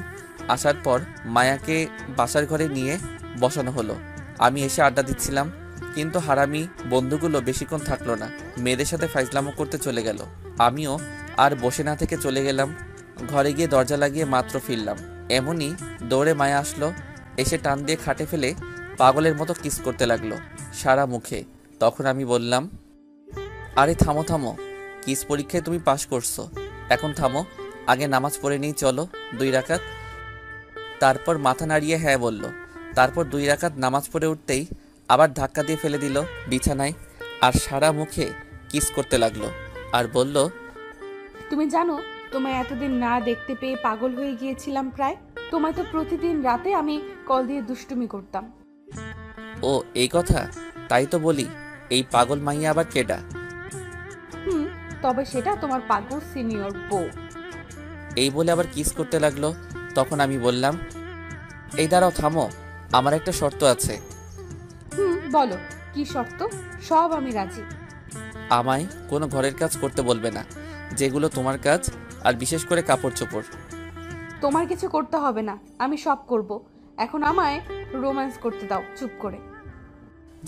আসার পর মায়াকে বাসার ঘরে নিয়ে বসানো হলো। আমি এসে আড্ডা দিচ্ছিলাম, কিন্তু হারামি বন্ধুগুলো বেশিক্ষণ থাকলো না, মেয়েদের সাথে ফাইজলামো করতে চলে গেল। আমিও আর বসে না থেকে চলে গেলাম। ঘরে গিয়ে দরজা লাগিয়ে মাত্র ফিরলাম, এমনই দৌড়ে মায়া আসলো। এসে টান দিয়ে খাটে ফেলে পাগলের মতো কিস করতে লাগলো সারা মুখে। তখন আমি বললাম, আরে থামো থামো, কিস পরীক্ষায় তুমি পাশ করছো, এখন থামো, আগে নামাজ পড়ে নিই, চলো 2 রাকাত। তারপর মাথা নাড়িয়ে হ্যাঁ বলল। তারপর 2 রাকাত নামাজ পড়ে উঠতেই আবার ধাক্কা দিয়ে ফেলে দিল বিছানায়, আর সারা মুখে কিস করতে লাগলো আর বলল, তুমি জানো, তোমায় এতদিন না দেখতে পেয়ে পাগল হয়ে গিয়েছিলাম প্রায়। তোমায় তো প্রতিদিন রাতে আমি কল দিয়ে দুষ্টুমি করতাম। ও এই কথা, তাই তো বলি এই পাগল মাইয়া আবার কেডা? তবে সেটা তোমার পাগল সিনিয়র বউ। এই বলে আবার কিস করতে লাগলো। তখন আমি বললাম, এই দাঁড়াও, থামো, আমার একটা শর্ত আছে। বলো, কি শর্ত? সব আমি রাজি। আমায় কোনো ঘরের কাজ করতে বলবে না, যেগুলো তোমার কাজ, আর বিশেষ করে কাপড় চোপড়। তোমার কিছু করতে হবে না, আমি সব করব। এখন আমায় রোম্যান্স করতে দাও চুপ করে।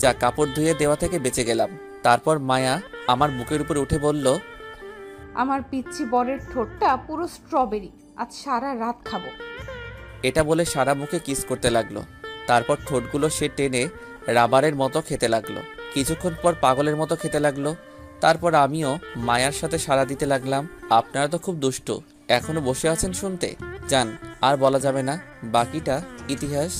যা, কাপড় ধুয়ে দেওয়া থেকে বেঁচে গেলাম। তারপর মায়া আমার বুকের উপর উঠে বলল, আমার পিচ্ছি বরের ঠোঁটটা পুরো স্ট্রবেরি, আজ সারা রাত খাবো। এটা বলে সারা মুখে কিস করতে লাগলো। তারপর ঠোঁটগুলো সে টেনে রাবারের মতো খেতে লাগলো। কিছুক্ষণ পর পাগলের মতো খেতে লাগলো। তারপর আমিও মায়ার সাথে সাড়া দিতে লাগলাম। আপনারা তো খুব দুষ্টু, এখনো বসে আছেন শুনতে? যান, আর বলা যাবে না, বাকিটা ইতিহাস।